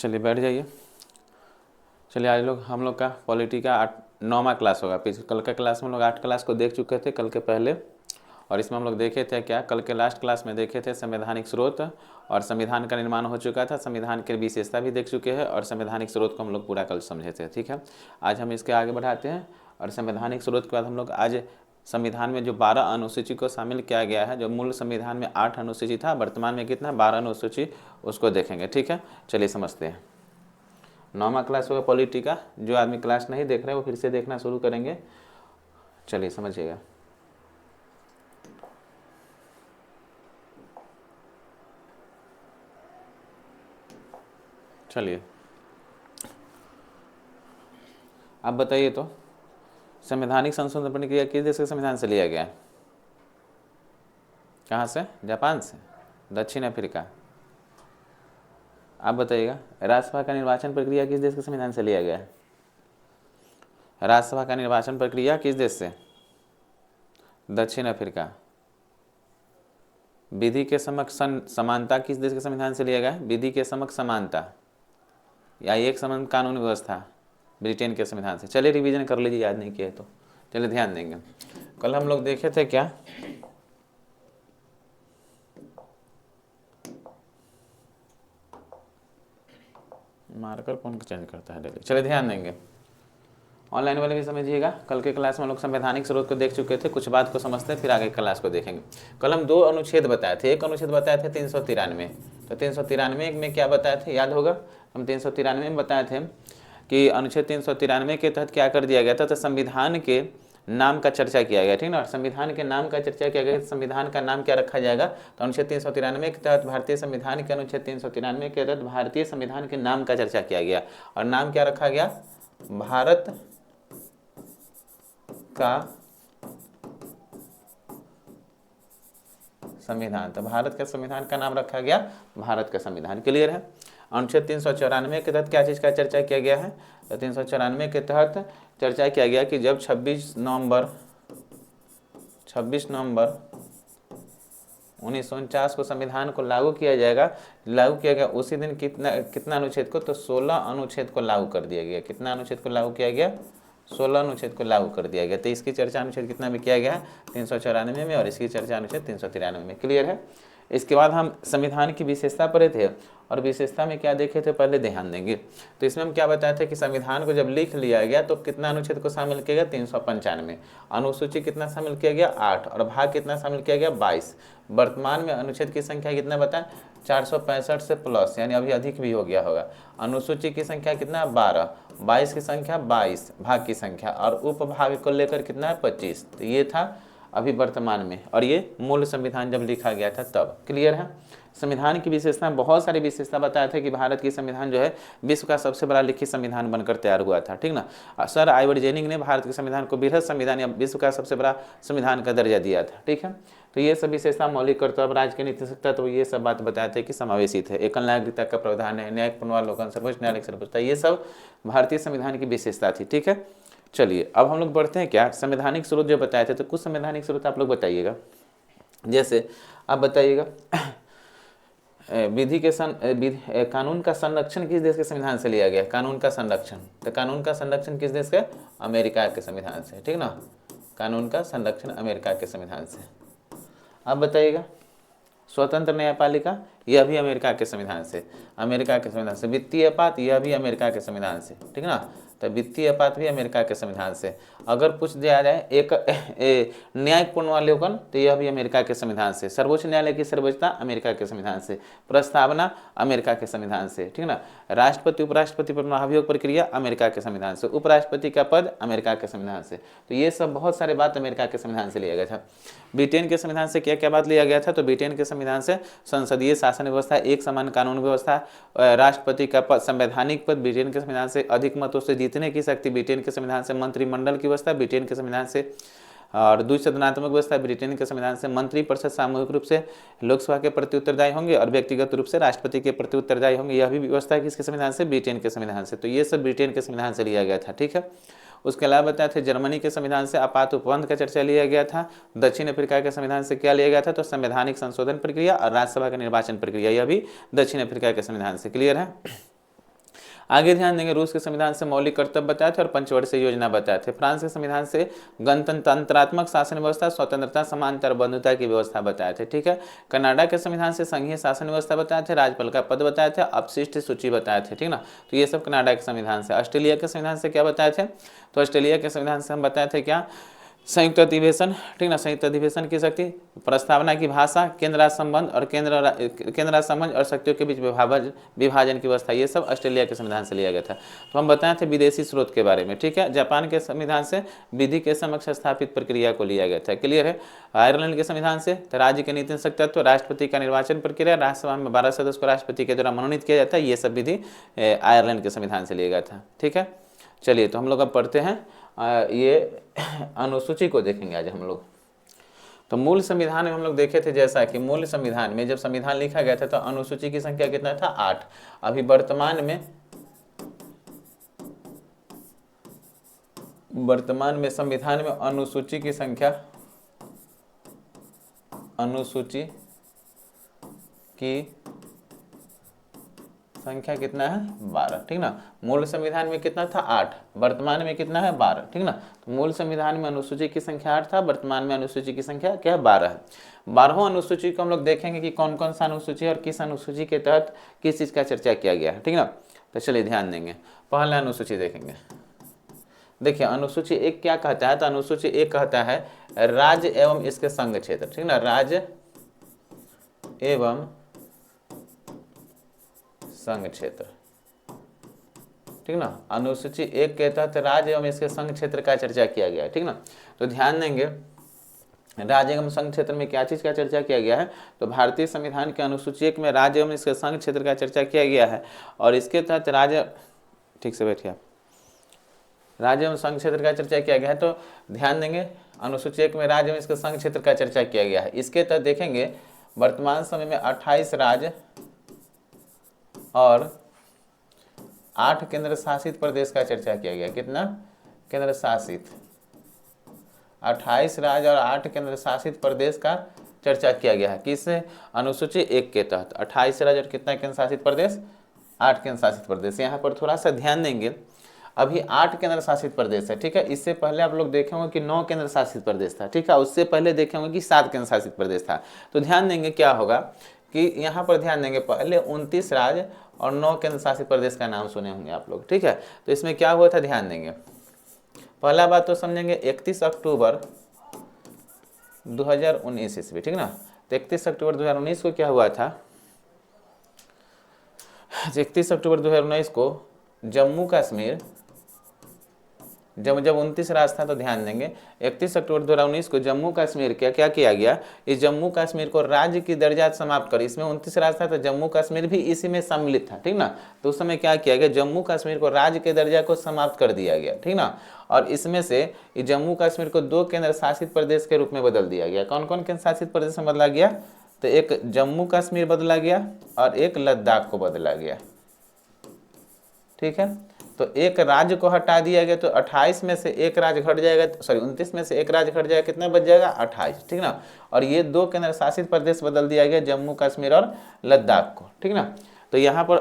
चलिए बैठ जाइए। चलिए आज लोग हम लोग का पॉलिटी का 9वां क्लास होगा। कल के क्लास में हम लोग 8 क्लास को देख चुके थे कल के पहले, और इसमें हम लोग देखे थे क्या, कल के लास्ट क्लास में देखे थे संवैधानिक स्रोत और संविधान का निर्माण हो चुका था, संविधान की विशेषता भी देख चुके हैं और संवैधानिक स्रोत को हम लोग पूरा कल समझे थे। ठीक है, आज हम इसके आगे बढ़ाते हैं और संवैधानिक स्रोत के बाद हम लोग आज संविधान में जो 12 अनुसूची को शामिल किया गया है, जो मूल संविधान में 8 अनुसूची था, वर्तमान में कितना 12 अनुसूची, उसको देखेंगे। ठीक है, चलिए समझते हैं। 9वां क्लास होगा पॉलिटी का। जो आदमी क्लास नहीं देख रहे वो फिर से देखना शुरू करेंगे। चलिए समझिएगा। चलिए आप बताइए तो, संवैधानिक संशोधन प्रक्रिया किस देश के संविधान से लिया गया है? कहाँ से? जापान से? दक्षिण अफ्रीका? आप बताइएगा। राज्यसभा का निर्वाचन प्रक्रिया किस देश के संविधान से लिया गया है? राज्यसभा का निर्वाचन प्रक्रिया किस देश से? दक्षिण अफ्रीका। विधि के समक्ष समानता किस देश के संविधान से लिया गया है? विधि के समक्ष समानता या एक समान कानून व्यवस्था ब्रिटेन के संविधान से। चलिए रिवीजन कर लीजिए, याद नहीं किया है तो चलिए ध्यान देंगे। कल हम लोग देखे थे क्या, मार्कर कौन चेंज करता है डेली। चलिए ध्यान देंगे, ऑनलाइन वाले भी समझिएगा। कल के क्लास में हम लोग संवैधानिक स्रोत को देख चुके थे, कुछ बात को समझते हैं फिर आगे क्लास को देखेंगे। कल हम 2 अनुच्छेद बताए थे। एक अनुच्छेद बताए थे 393, तो 393 में क्या बताए थे, याद होगा? हम 393 में बताए थे कि अनुच्छेद 393 के तहत क्या कर दिया गया था, तो संविधान के नाम का चर्चा किया गया। ठीक ना, संविधान के नाम का चर्चा किया गया। संविधान का नाम क्या रखा जाएगा, तो अनुच्छेद 393 के तहत भारतीय संविधान के अनुच्छेद 393 के तहत भारतीय संविधान के नाम का चर्चा किया गया। और नाम क्या रखा गया? भारत का संविधान। तो भारत के संविधान का नाम रखा गया भारत का संविधान। क्लियर है? अनुच्छेद 394 के तहत क्या चीज़ का चर्चा किया गया है, तो 394 के तहत चर्चा किया गया कि जब 26 नवंबर 1949 को संविधान को लागू किया गया, उसी दिन कितना अनुच्छेद को, तो 16 अनुच्छेद को लागू कर दिया गया। कितना अनुच्छेद को लागू किया गया? 16 अनुच्छेद को लागू कर दिया गया। तो इसकी चर्चा अनुच्छेद कितना में किया गया है? 394 में, और इसकी चर्चा अनुच्छेद 393 में। क्लियर है? इसके बाद हम संविधान की विशेषता पढ़े थे, और विशेषता में क्या देखे थे पहले ध्यान देंगे। तो इसमें हम क्या बताए थे कि संविधान को जब लिख लिया गया तो कितना अनुच्छेद को शामिल किया गया? 395। अनुसूची कितना शामिल किया गया? 8, और भाग कितना शामिल किया गया? 22। वर्तमान में अनुच्छेद की संख्या कितना बताएं? 465 से प्लस, यानी अभी अधिक भी हो गया होगा। अनुसूची की संख्या कितना? 12। 22 की संख्या 22, भाग की संख्या, और उपभाग को लेकर कितना है? 25। तो ये था अभी वर्तमान में, और ये मूल संविधान जब लिखा गया था तब। क्लियर है? संविधान की विशेषता, बहुत सारी विशेषता बताया था कि भारत की संविधान जो है विश्व का सबसे बड़ा लिखित संविधान बनकर तैयार हुआ था। ठीक ना, सर आइवर जेनिंग ने भारत के संविधान को बृहद संविधान या विश्व का सबसे बड़ा संविधान का दर्जा दिया था। ठीक है, तो ये सब विशेषता, मौलिक कर्तव्य, राज्य के नीति सकता, तो ये सब बात बताए थे कि समावेशित है। एकल नागरिकता का प्रावधान है, न्यायिक पुनरावलोकन, सर्वोच्च न्यायालय की सर्वोच्चता, ये सब भारतीय संविधान की विशेषता थी। ठीक है, चलिए अब हम लोग बढ़ते हैं क्या, संवैधानिक स्रोत जो बताए थे, तो कुछ संवैधानिक स्रोत आप लोग बताइएगा। जैसे आप बताइएगा कानून का संरक्षण किस देश के संविधान से लिया गया? कानून का संरक्षण, तो कानून का संरक्षण किस देश का? अमेरिका के संविधान से। ठीक ना, कानून का संरक्षण अमेरिका के संविधान से। आप बताइएगा स्वतंत्र न्यायपालिका, यह भी अमेरिका के संविधान से। अमेरिका के संविधान से। वित्तीय आपात, यह भी अमेरिका के संविधान से। ठीक ना, तो वित्तीय आपात भी अमेरिका के संविधान से। अगर पूछ दिया जाए एक न्यायिक पुनरावलोकन, तो यह भी अमेरिका के संविधान से। सर्वोच्च न्यायालय की सर्वोच्चता अमेरिका के संविधान से। प्रस्तावना अमेरिका के संविधान से। ठीक ना, राष्ट्रपति उपराष्ट्रपति पर महाभियोग प्रक्रिया अमेरिका के संविधान से। उपराष्ट्रपति का पद अमेरिका के संविधान से। तो ये सब बहुत सारे बात अमेरिका के संविधान से लिया गया था। ब्रिटेन के संविधान से क्या क्या बात लिया गया था, तो ब्रिटेन के संविधान से संसदीय शासन व्यवस्था, एक समान कानून व्यवस्था, राष्ट्रपति का पद, संवैधानिक पद ब्रिटेन के संविधान से, अधिक मतों से जीतने की शक्ति ब्रिटेन के संविधान से, मंत्रिमंडल की व्यवस्था ब्रिटेन के संविधान से, और द्विसदनात्मक व्यवस्था ब्रिटेन के संविधान से। मंत्रिपरिषद सामूहिक रूप से लोकसभा के प्रति उत्तरदायी होंगे और व्यक्तिगत रूप से राष्ट्रपति के प्रति उत्तरदायी होंगे। यह भी व्यवस्था किसके संविधान से? ब्रिटेन के संविधान से। तो ये सब ब्रिटेन के संविधान से लिया गया था। ठीक है, उसके अलावा बताए थे जर्मनी के संविधान से आपात उपबंध का चर्चा लिया गया था। दक्षिण अफ्रीका के संविधान से क्या लिया गया था, तो संवैधानिक संशोधन प्रक्रिया और राज्यसभा का निर्वाचन प्रक्रिया, यह भी दक्षिण अफ्रीका के संविधान से। क्लियर है? आगे ध्यान देंगे, रूस के संविधान से मौलिक कर्तव्य बताए थे और पंचवर्षीय योजना बताए थे। फ्रांस के संविधान से गणतंत्रात्मक शासन व्यवस्था, स्वतंत्रता, समानता और बंधुता की व्यवस्था बताए थे। ठीक है। कनाडा के संविधान से संघीय शासन व्यवस्था बताए थे, राज्यपाल का पद बताए थे, अपशिष्ट सूची बताए थे। ठीक ना, तो ये सब कनाडा के संविधान से। ऑस्ट्रेलिया के संविधान से क्या बताए थे, तो ऑस्ट्रेलिया के संविधान से हम बताए थे क्या, संयुक्त अधिवेशन। ठीक ना, संयुक्त अधिवेशन की शक्ति, प्रस्तावना की भाषा, केंद्र संबंध और केंद्र संबंध और शक्तियों के बीच विभाजन की व्यवस्था, ये सब ऑस्ट्रेलिया के संविधान से लिया गया था। तो हम बताए थे विदेशी स्रोत के बारे में। ठीक है। जापान के संविधान से विधि के समक्ष स्थापित प्रक्रिया को लिया गया था। क्लियर है। आयरलैंड के संविधान से राज्य के नीति तत्व, राष्ट्रपति का निर्वाचन प्रक्रिया, राज्यसभा में 12 सदस्य को राष्ट्रपति के द्वारा मनोनीत किया जाता है, ये सब विधि आयरलैंड के संविधान से लिया गया था। ठीक है। चलिए, तो हम लोग अब पढ़ते हैं ये अनुसूची को देखेंगे आज हम लोग। तो मूल संविधान में हम लोग देखे थे जैसा कि मूल संविधान में जब संविधान लिखा गया था तो अनुसूची की संख्या कितना था, 8। अभी वर्तमान में संविधान में अनुसूची की संख्या, अनुसूची की संख्या कितना है, 12। ठीक ना, मूल संविधान में कितना था, 8, वर्तमान में कितना है, 12। ठीक ना, तो मूल संविधान में अनुसूची की संख्या 8 था, वर्तमान में अनुसूची की संख्या क्या है, 12 है। 12वां अनुसूची को हम लोग देखेंगे कि कौन कौन सा अनुसूची है और किस अनुसूची के तहत किस चीज का चर्चा किया गया है। ठीक ना, तो चलिए ध्यान देंगे, पहला अनुसूची देखेंगे। देखिए अनुसूची 1 क्या कहता है, तो अनुसूची 1 कहता है राज्य एवं इसके संघ क्षेत्र। ठीक ना, राज्य एवं संघ क्षेत्र। ठीक ना, अनुसूची 1 के तहत राज्य एवं इसके संघ क्षेत्र का चर्चा किया गया है। ठीक ना, तो ध्यान देंगे राज्य एवं संघ क्षेत्र में क्या चीज का चर्चा किया गया है, तो भारतीय संविधान के अनुसूची 1 में राज्य एवं इसके संघ क्षेत्र का चर्चा किया गया है और इसके तहत राज्य, ठीक से बैठिए आप, राज्य एवं संघ क्षेत्र का चर्चा किया गया है। तो ध्यान देंगे अनुसूची 1 में राज्य एवं इसके संघ क्षेत्र का चर्चा किया गया है। इसके तहत देखेंगे वर्तमान समय में 28 राज्य और 8 केंद्र शासित प्रदेश का चर्चा किया गया। कितना केंद्र शासित, 28 राज्य और 8 केंद्र शासित प्रदेश का चर्चा किया गया है। किस अनुसूची 1 के तहत 28 राज्य और कितना केंद्र शासित प्रदेश, 8 केंद्र शासित प्रदेश। यहाँ पर थोड़ा सा ध्यान देंगे, अभी 8 केंद्र शासित प्रदेश है। ठीक है, इससे पहले आप लोग देखे होंगे कि 9 केंद्र शासित प्रदेश था। ठीक है, उससे पहले देखे होंगे कि 7 केंद्र शासित प्रदेश था। तो ध्यान देंगे क्या होगा कि यहाँ पर ध्यान देंगे पहले 29 राज्य और 9 केंद्र शासित प्रदेश का नाम सुने होंगे आप लोग। ठीक है, तो इसमें क्या हुआ था ध्यान देंगे, पहला बात तो समझेंगे 31 अक्टूबर 2019 ईस्वी। ठीक ना, तो 31 अक्टूबर 2019 को क्या हुआ था, 31 अक्टूबर 2019 को जम्मू कश्मीर, जब 29 राज्य था तो ध्यान देंगे 31 अक्टूबर 2019 को जम्मू कश्मीर क्या किया गया, इस जम्मू कश्मीर को राज्य की दर्जा समाप्त कर, इसमें 29 राज्य था तो जम्मू कश्मीर भी इसी में सम्मिलित था। ठीक ना, तो उस समय क्या किया गया, जम्मू कश्मीर को राज्य के दर्जा को समाप्त कर दिया गया। ठीक ना, और इसमें से जम्मू कश्मीर को 2 केंद्र शासित प्रदेश के रूप में बदल दिया गया। कौन कौन केंद्र शासित प्रदेश में बदला गया, तो एक जम्मू कश्मीर बदला गया और एक लद्दाख को बदला गया। ठीक है, तो एक राज्य को हटा दिया गया तो 28 में से एक राज्य घट जाएगा, सॉरी 29 में से एक राज्य घट जाएगा, कितना बच जाएगा 28। ठीक ना, और ये 2 केंद्र शासित प्रदेश बदल दिया गया, जम्मू कश्मीर और लद्दाख को। ठीक ना, तो यहाँ पर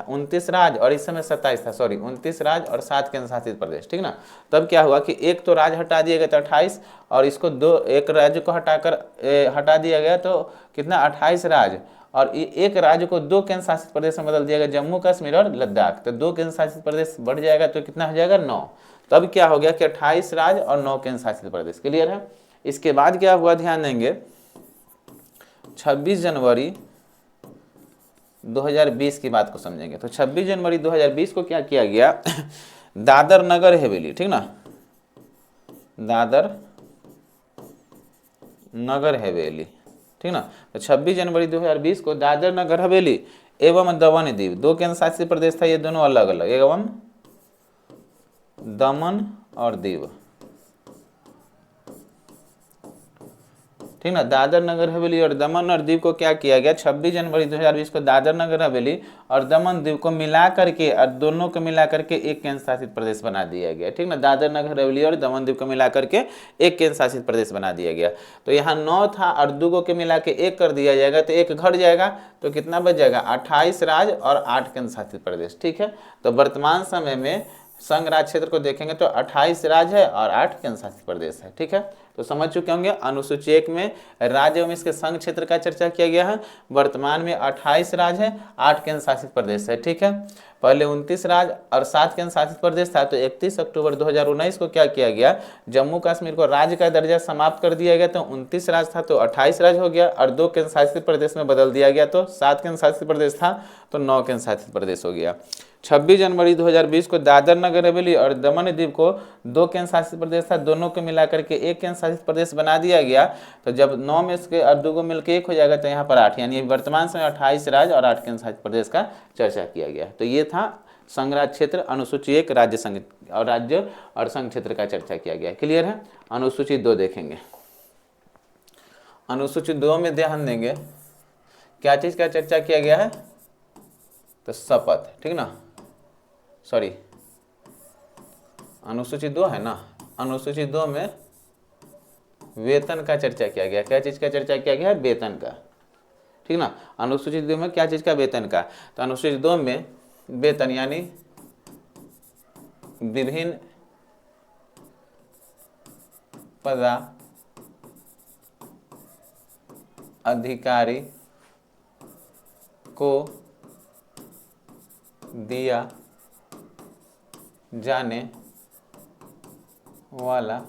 29 राज्य और इस समय 27 था, सॉरी 29 राज्य और 7 केंद्र शासित प्रदेश। ठीक ना, तब क्या हुआ कि एक तो राज्य हटा दिया गया तो 28 और इसको एक राज्य को हटा दिया गया तो कितना 28 राज्य और एक राज्य को 2 केंद्र शासित प्रदेश में बदल दिया गया, जम्मू कश्मीर और लद्दाख। तो 2 केंद्र शासित प्रदेश बढ़ जाएगा तो कितना हो जाएगा 9। तब क्या हो गया कि 28 राज्य और 9 केंद्र शासित प्रदेश। क्लियर है। इसके बाद क्या हुआ ध्यान देंगे 26 जनवरी 2020 की बात को समझेंगे। तो 26 जनवरी 2020 को क्या किया गया, दादर नगर हवेली, ठीक ना, दादर नगर हवेली, ठीक ना, तो 26 जनवरी 2020 को दादर नगर हवेली एवं दमन दीव, 2 केंद्र शासित प्रदेश था, ये दोनों अलग अलग, एवं दमन और दीव। ठीक ना। दादर नगर हवेली और दमन और दीव को क्या किया गया, 26 जनवरी 2020 को दादर नगर हवेली और दमन दीव को मिला करके और दोनों को मिला करके एक केंद्र शासित प्रदेश बना दिया गया, ठीक ना। दादर नगर हवेली और दमन दीव को मिला करके एक केंद्र शासित प्रदेश बना दिया गया। तो यहाँ 9 था और 2 को मिला के 1 कर दिया जाएगा, तो 1 घट जाएगा, तो कितना बच जाएगा, 28 राज्य और 8 केंद्र शासित प्रदेश, ठीक है। तो वर्तमान समय में संघ राज्य क्षेत्र को देखेंगे तो 28 राज्य है और 8 केंद्र शासित प्रदेश है, ठीक है। तो समझ चुके होंगे अनुसूची 1 में राज्य एवं इसके संघ क्षेत्र का चर्चा किया गया है। वर्तमान में 28 राज्य है, 8 केंद्र शासित प्रदेश है, ठीक है। पहले 29 राज्य और 7 केंद्र शासित प्रदेश था, तो 31 अक्टूबर 2019 को क्या किया गया, जम्मू कश्मीर को राज्य का दर्जा समाप्त कर दिया गया। तो 29 राज्य था तो 28 राज्य हो गया और 2 केंद्र शासित प्रदेश में बदल दिया गया, तो 7 केंद्र शासित प्रदेश था तो 9 केंद्र शासित प्रदेश हो गया। 26 जनवरी 2020 को दादर नगर हवेली और दमन द्वीप को 2 केंद्र शासित प्रदेश था, दोनों को मिलाकर के एक केंद्र शासित प्रदेश बना दिया गया। तो जब 9 में से और 2 को मिलकर 1 हो जाएगा तो यहाँ पर 8, यानी वर्तमान समय 28 राज्य और 8 केंद्र शासित प्रदेश का चर्चा किया गया। तो ये था संघ राज्य क्षेत्र, अनुसूची 1 राज्य संघ और राज्य और संघ क्षेत्र का चर्चा किया गया। क्लियर है। अनुसूची 2 देखेंगे। अनुसूची 2 में ध्यान देंगे क्या चीज का चर्चा किया गया है, तो शपथ, ठीक ना, सॉरी अनुसूची 2 है ना। अनुसूची 2 में वेतन का चर्चा किया गया। क्या चीज का चर्चा किया गया है, वेतन का, ठीक ना। अनुसूची 2 में क्या चीज का, वेतन का। तो अनुसूची 2 में वेतन यानी विभिन्न पदाधिकारी को दिया जाने वाला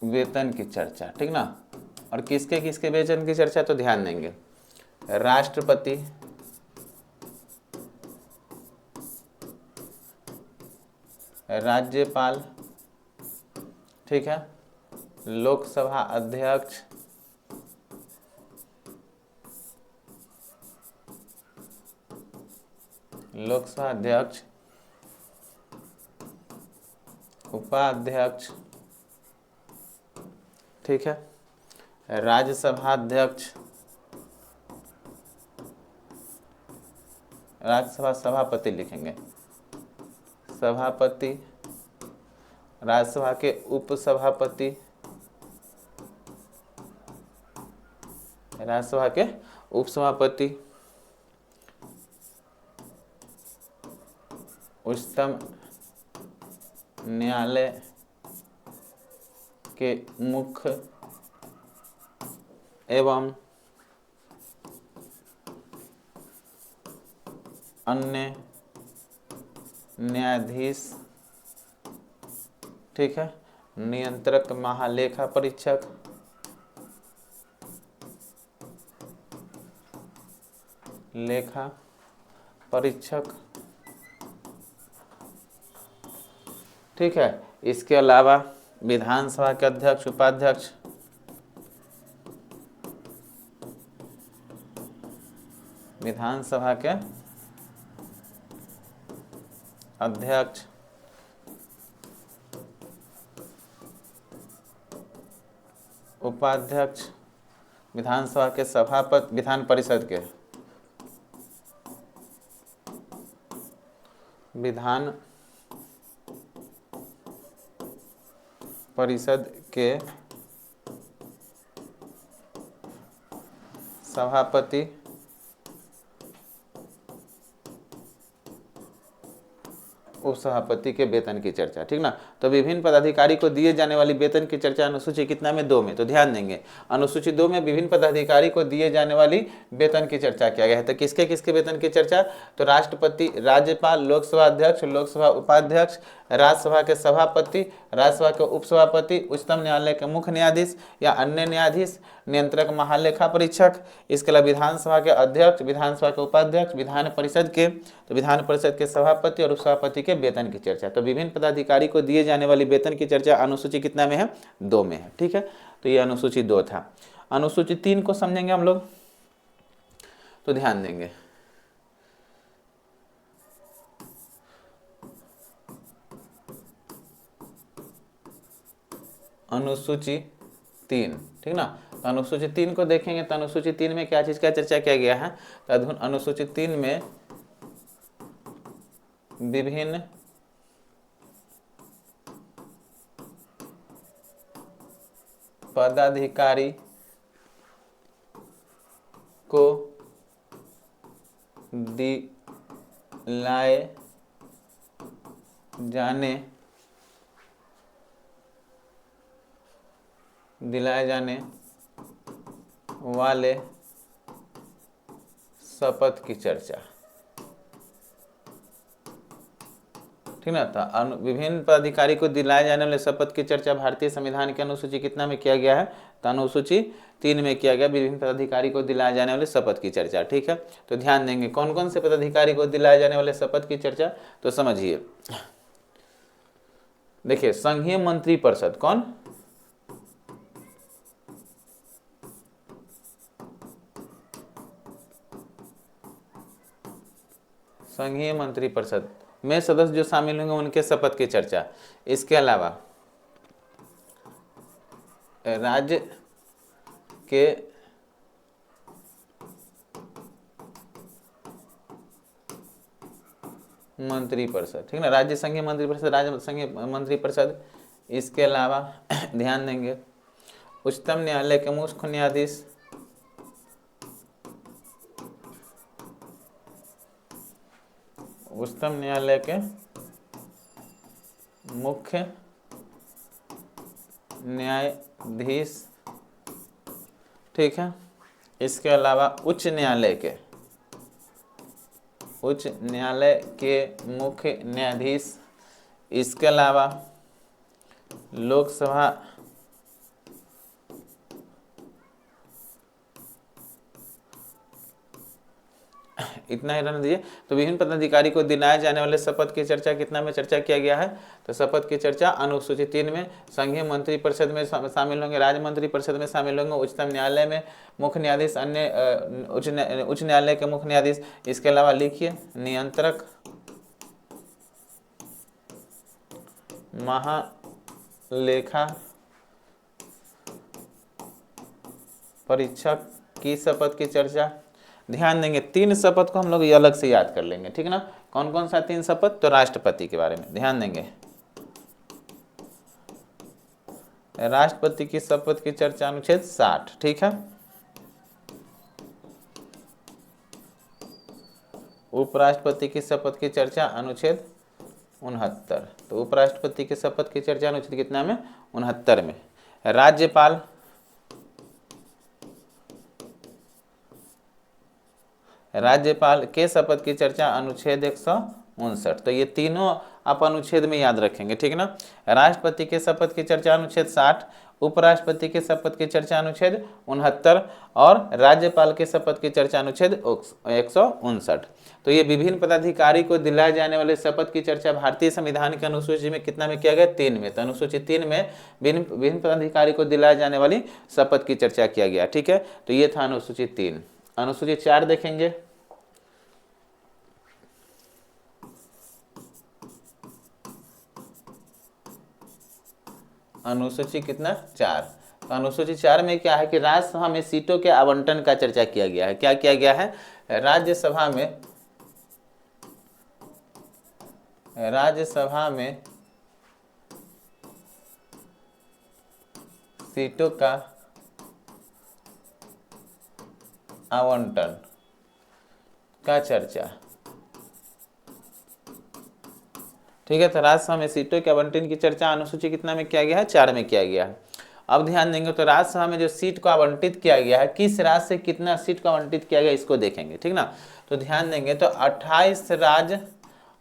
वेतन की चर्चा, ठीक ना। और किसके किसके वेतन की चर्चा, तो ध्यान देंगे राष्ट्रपति, राज्यपाल, ठीक है, लोकसभा अध्यक्ष, लोकसभा अध्यक्ष, उपाध्यक्ष, ठीक है, राज्यसभा अध्यक्ष, राज्यसभा सभापति लिखेंगे, सभापति, राज्यसभा के उपसभापति, राज्यसभा के उपसभापति, उच्चतम न्यायालय के मुख्य एवं अन्य न्यायाधीश, ठीक है, नियंत्रक महालेखा परीक्षक, लेखा परीक्षक, ठीक है। इसके अलावा विधानसभा के अध्यक्ष, उपाध्यक्ष, विधानसभा के अध्यक्ष, उपाध्यक्ष, विधानसभा के सभापति, विधान परिषद के, विधान परिषद के सभापति, उपसभापति के वेतन की चर्चा, ठीक ना। तो विभिन्न पदाधिकारी को दिए जाने वाली वेतन की चर्चा अनुसूची कितना में, 2 में। तो ध्यान देंगे अनुसूची 2 में विभिन्न पदाधिकारी को दिए जाने वाली वेतन की चर्चा किया गया है। तो किसके किसके वेतन की चर्चा, तो राष्ट्रपति, राज्यपाल, लोकसभा अध्यक्ष, लोकसभा उपाध्यक्ष, राज्यसभा के सभापति, राज्यसभा के उपसभापति, उच्चतम न्यायालय के मुख्य न्यायाधीश या अन्य न्यायाधीश, नियंत्रक महालेखा परीक्षक, इसके अलावा विधानसभा के अध्यक्ष, विधानसभा के उपाध्यक्ष, विधान परिषद के, तो विधान परिषद के सभापति और उपसभापति के वेतन की चर्चा। तो विभिन्न पदाधिकारी को दिए जाने वाली वेतन की चर्चा अनुसूची कितना में है, 2 में है, ठीक है। तो ये अनुसूची 2 था। अनुसूची 3 को समझेंगे हम लोग, तो ध्यान देंगे अनुसूची 3, ठीक ना। तो अनुसूची 3 को देखेंगे तो अनुसूची 3 में क्या चीज़ का चर्चा किया गया है, तो अनुसूची 3 में विभिन्न पदाधिकारी को दिलाए जाने वाले शपथ की चर्चा, ठीक ना। तो विभिन्न पदाधिकारी को दिलाए जाने वाले शपथ की चर्चा भारतीय संविधान के अनुसूची कितना में किया गया है, तो अनुसूची 3 में किया गया, विभिन्न पदाधिकारी को दिलाए जाने वाले शपथ की चर्चा, ठीक है। तो ध्यान देंगे कौन कौन से पदाधिकारी को दिलाए जाने वाले शपथ की चर्चा, तो समझिए। देखिए संघीय मंत्रिपरिषद, कौन, संघीय मंत्रिपरिषद में सदस्य जो शामिल होंगे उनके शपथ की चर्चा। इसके अलावा राज्य के मंत्रिपरिषद, ठीक ना, राज्य संघीय मंत्रिपरिषद, राज्य संघीय मंत्रिपरिषद। इसके अलावा ध्यान देंगे उच्चतम न्यायालय के मुख्य न्यायाधीश, उच्चतम न्यायालय के मुख्य न्यायाधीश, ठीक है। इसके अलावा उच्च न्यायालय के मुख्य न्यायाधीश। इसके अलावा लोकसभा इतना ही रहने दीजिए। तो विभिन्न पदाधिकारी को दिलाए जाने वाले शपथ की चर्चा कितना में चर्चा किया गया है, तो शपथ की चर्चा अनुसूची 3 में संघीय मंत्रिपरिषद में शामिल होंगे, राज्य मंत्रिपरिषद में शामिल होंगे, उच्चतम न्यायालय में मुख्य न्यायाधीश, अन्य उच्च न्यायालय के मुख्य न्यायाधीश। इसके अलावा लिखिए नियंत्रक, महालेखा परीक्षक की शपथ की चर्चा। ध्यान देंगे 3 शपथ को हम लोग ये अलग से याद कर लेंगे, ठीक है ना। कौन कौन सा 3 शपथ, तो राष्ट्रपति के बारे में ध्यान देंगे, राष्ट्रपति की शपथ की चर्चा अनुच्छेद 60, ठीक है। उपराष्ट्रपति की शपथ की चर्चा अनुच्छेद 69। तो उपराष्ट्रपति की शपथ की चर्चा अनुच्छेद कितना में, 69 में। राज्यपाल के शपथ की चर्चा अनुच्छेद 159। तो ये तीनों आप अनुच्छेद में याद रखेंगे, ठीक है ना। राष्ट्रपति के शपथ की चर्चा अनुच्छेद 60, उपराष्ट्रपति के शपथ की चर्चा अनुच्छेद 69 और राज्यपाल के शपथ की चर्चा अनुच्छेद 159। तो ये विभिन्न पदाधिकारी को दिलाए जाने वाले शपथ की चर्चा भारतीय संविधान के अनुसूची में कितना में किया गया, 3 में। तो अनुसूची 3 में विभिन्न पदाधिकारी को दिलाए जाने वाली शपथ की चर्चा किया गया, ठीक है। तो ये था अनुसूची 3। अनुसूची 4 देखेंगे। अनुसूची कितना, 4। तो अनुसूची 4 में क्या है कि राज्यसभा में सीटों के आवंटन का चर्चा किया गया है। क्या किया गया है, राज्यसभा में सीटों का आवंटन का चर्चा, ठीक है। तो राज्यसभा में सीटों के आवंटन की चर्चा अनुसूची कितना में किया गया है, 4 में किया गया है। अब ध्यान देंगे तो राज्यसभा में जो सीट को आवंटित किया गया है, किस राज्य से कितना सीट को आवंटित किया गया इसको देखेंगे, ठीक ना। तो ध्यान देंगे तो 28 राज्य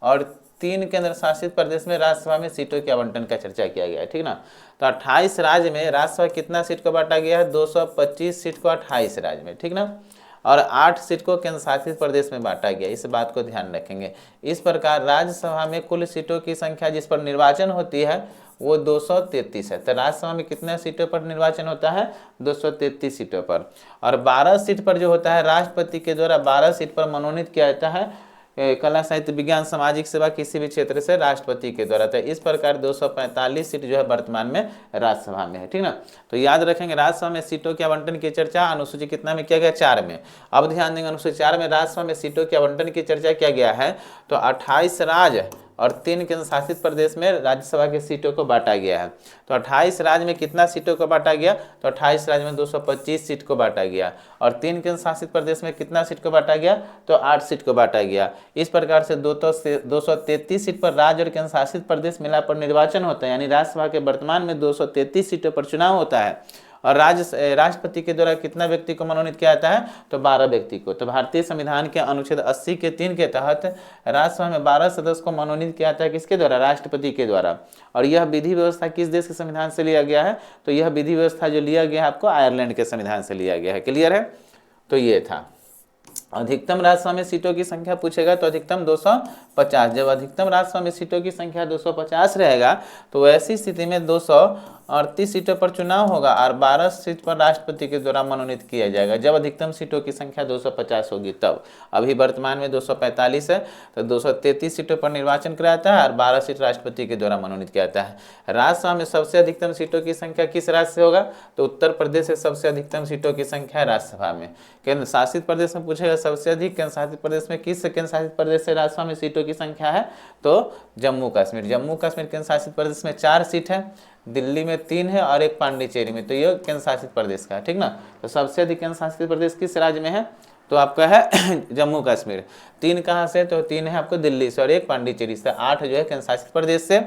और 3 केंद्र शासित प्रदेश में राज्यसभा में सीटों के आवंटन का चर्चा किया गया है, ठीक ना। तो 28 राज्य में राज्यसभा कितना सीट को बांटा गया है, 225 सीट को 28 राज्य में, ठीक ना। और 8 सीट को केंद्र शासित प्रदेश में बांटा गया, इस बात को ध्यान रखेंगे। इस प्रकार राज्यसभा में कुल सीटों की संख्या जिस पर निर्वाचन होती है वो 233 है। तो राज्यसभा में कितने सीटों पर निर्वाचन होता है, 233 सीटों पर। और 12 सीट पर जो होता है राष्ट्रपति के द्वारा 12 सीट पर मनोनीत किया जाता है कला साहित्य विज्ञान सामाजिक सेवा किसी भी क्षेत्र से राष्ट्रपति के द्वारा। तो इस प्रकार 245 सीट जो है वर्तमान में राज्यसभा में है, ठीक ना। तो याद रखेंगे राज्यसभा में सीटों के आवंटन की चर्चा अनुसूची कितना में किया गया, 4 में। अब ध्यान देंगे अनुसूची 4 में राज्यसभा में सीटों के आवंटन की चर्चा किया गया है। तो 28 राज्य और 3 केंद्र शासित प्रदेश में राज्यसभा की सीटों को बांटा गया है। तो 28 राज्य में कितना सीटों को बांटा गया, तो 28 राज्य में 225 सीट को बांटा गया। और 3 केंद्र शासित प्रदेश में कितना सीट को बांटा गया, तो 8 सीट को बांटा गया। इस प्रकार से 233 सीट पर राज्य और केंद्र शासित प्रदेश मिला पर निर्वाचन होता है, यानी राज्यसभा के वर्तमान में 233 सीटों पर चुनाव होता है। और राष्ट्रपति के द्वारा कितना व्यक्ति को मनोनीत किया जाता है, तो 12 व्यक्ति को। तो भारतीय संविधान के अनुच्छेद 80 के 3 के तहत राज्यसभा में 12 सदस्य को मनोनीत किया जाता है, किसके द्वारा, राष्ट्रपति के द्वारा। और यह विधि व्यवस्था किस देश के संविधान से लिया गया है, तो यह विधि व्यवस्था जो लिया गया है आपको आयरलैंड के संविधान से लिया गया है। क्लियर है, तो ये था। अधिकतम राज्यसभा में सीटों की संख्या पूछेगा तो अधिकतम 250। जब अधिकतम राज्यसभा में सीटों की संख्या 250 रहेगा तो ऐसी स्थिति में 238 सीटों पर चुनाव होगा और 12 सीट पर राष्ट्रपति के द्वारा मनोनीत किया जाएगा। जब अधिकतम सीटों की संख्या 250 होगी तब। अभी वर्तमान में 245 है, तो 233 सीटों पर निर्वाचन कराया जाता है और 12 सीट राष्ट्रपति के द्वारा मनोनीत किया जाता है। राज्यसभा में सबसे अधिकतम सीटों की संख्या किस राज्य से होगा, तो उत्तर प्रदेश से सबसे अधिकतम सीटों की संख्या है राज्यसभा में। केंद्र शासित प्रदेश में पूछेगा सबसे अधिक केंद्र शासित प्रदेश में किस केंद्र शासित प्रदेश से राज्यसभा में सीटों की संख्या है, तो जम्मू कश्मीर। जम्मू कश्मीर केंद्र शासित प्रदेश में 4 सीट है, दिल्ली में 3 है और एक पांडिचेरी में, तो ये केंद्र शासित प्रदेश का है, ठीक ना। तो सबसे अधिक केंद्र शासित प्रदेश किस राज्य में है, तो आपका है जम्मू कश्मीर। 3 कहाँ से, तो 3 है आपको दिल्ली से और एक पांडिचेरी से। 8 जो है केंद्र शासित प्रदेश से।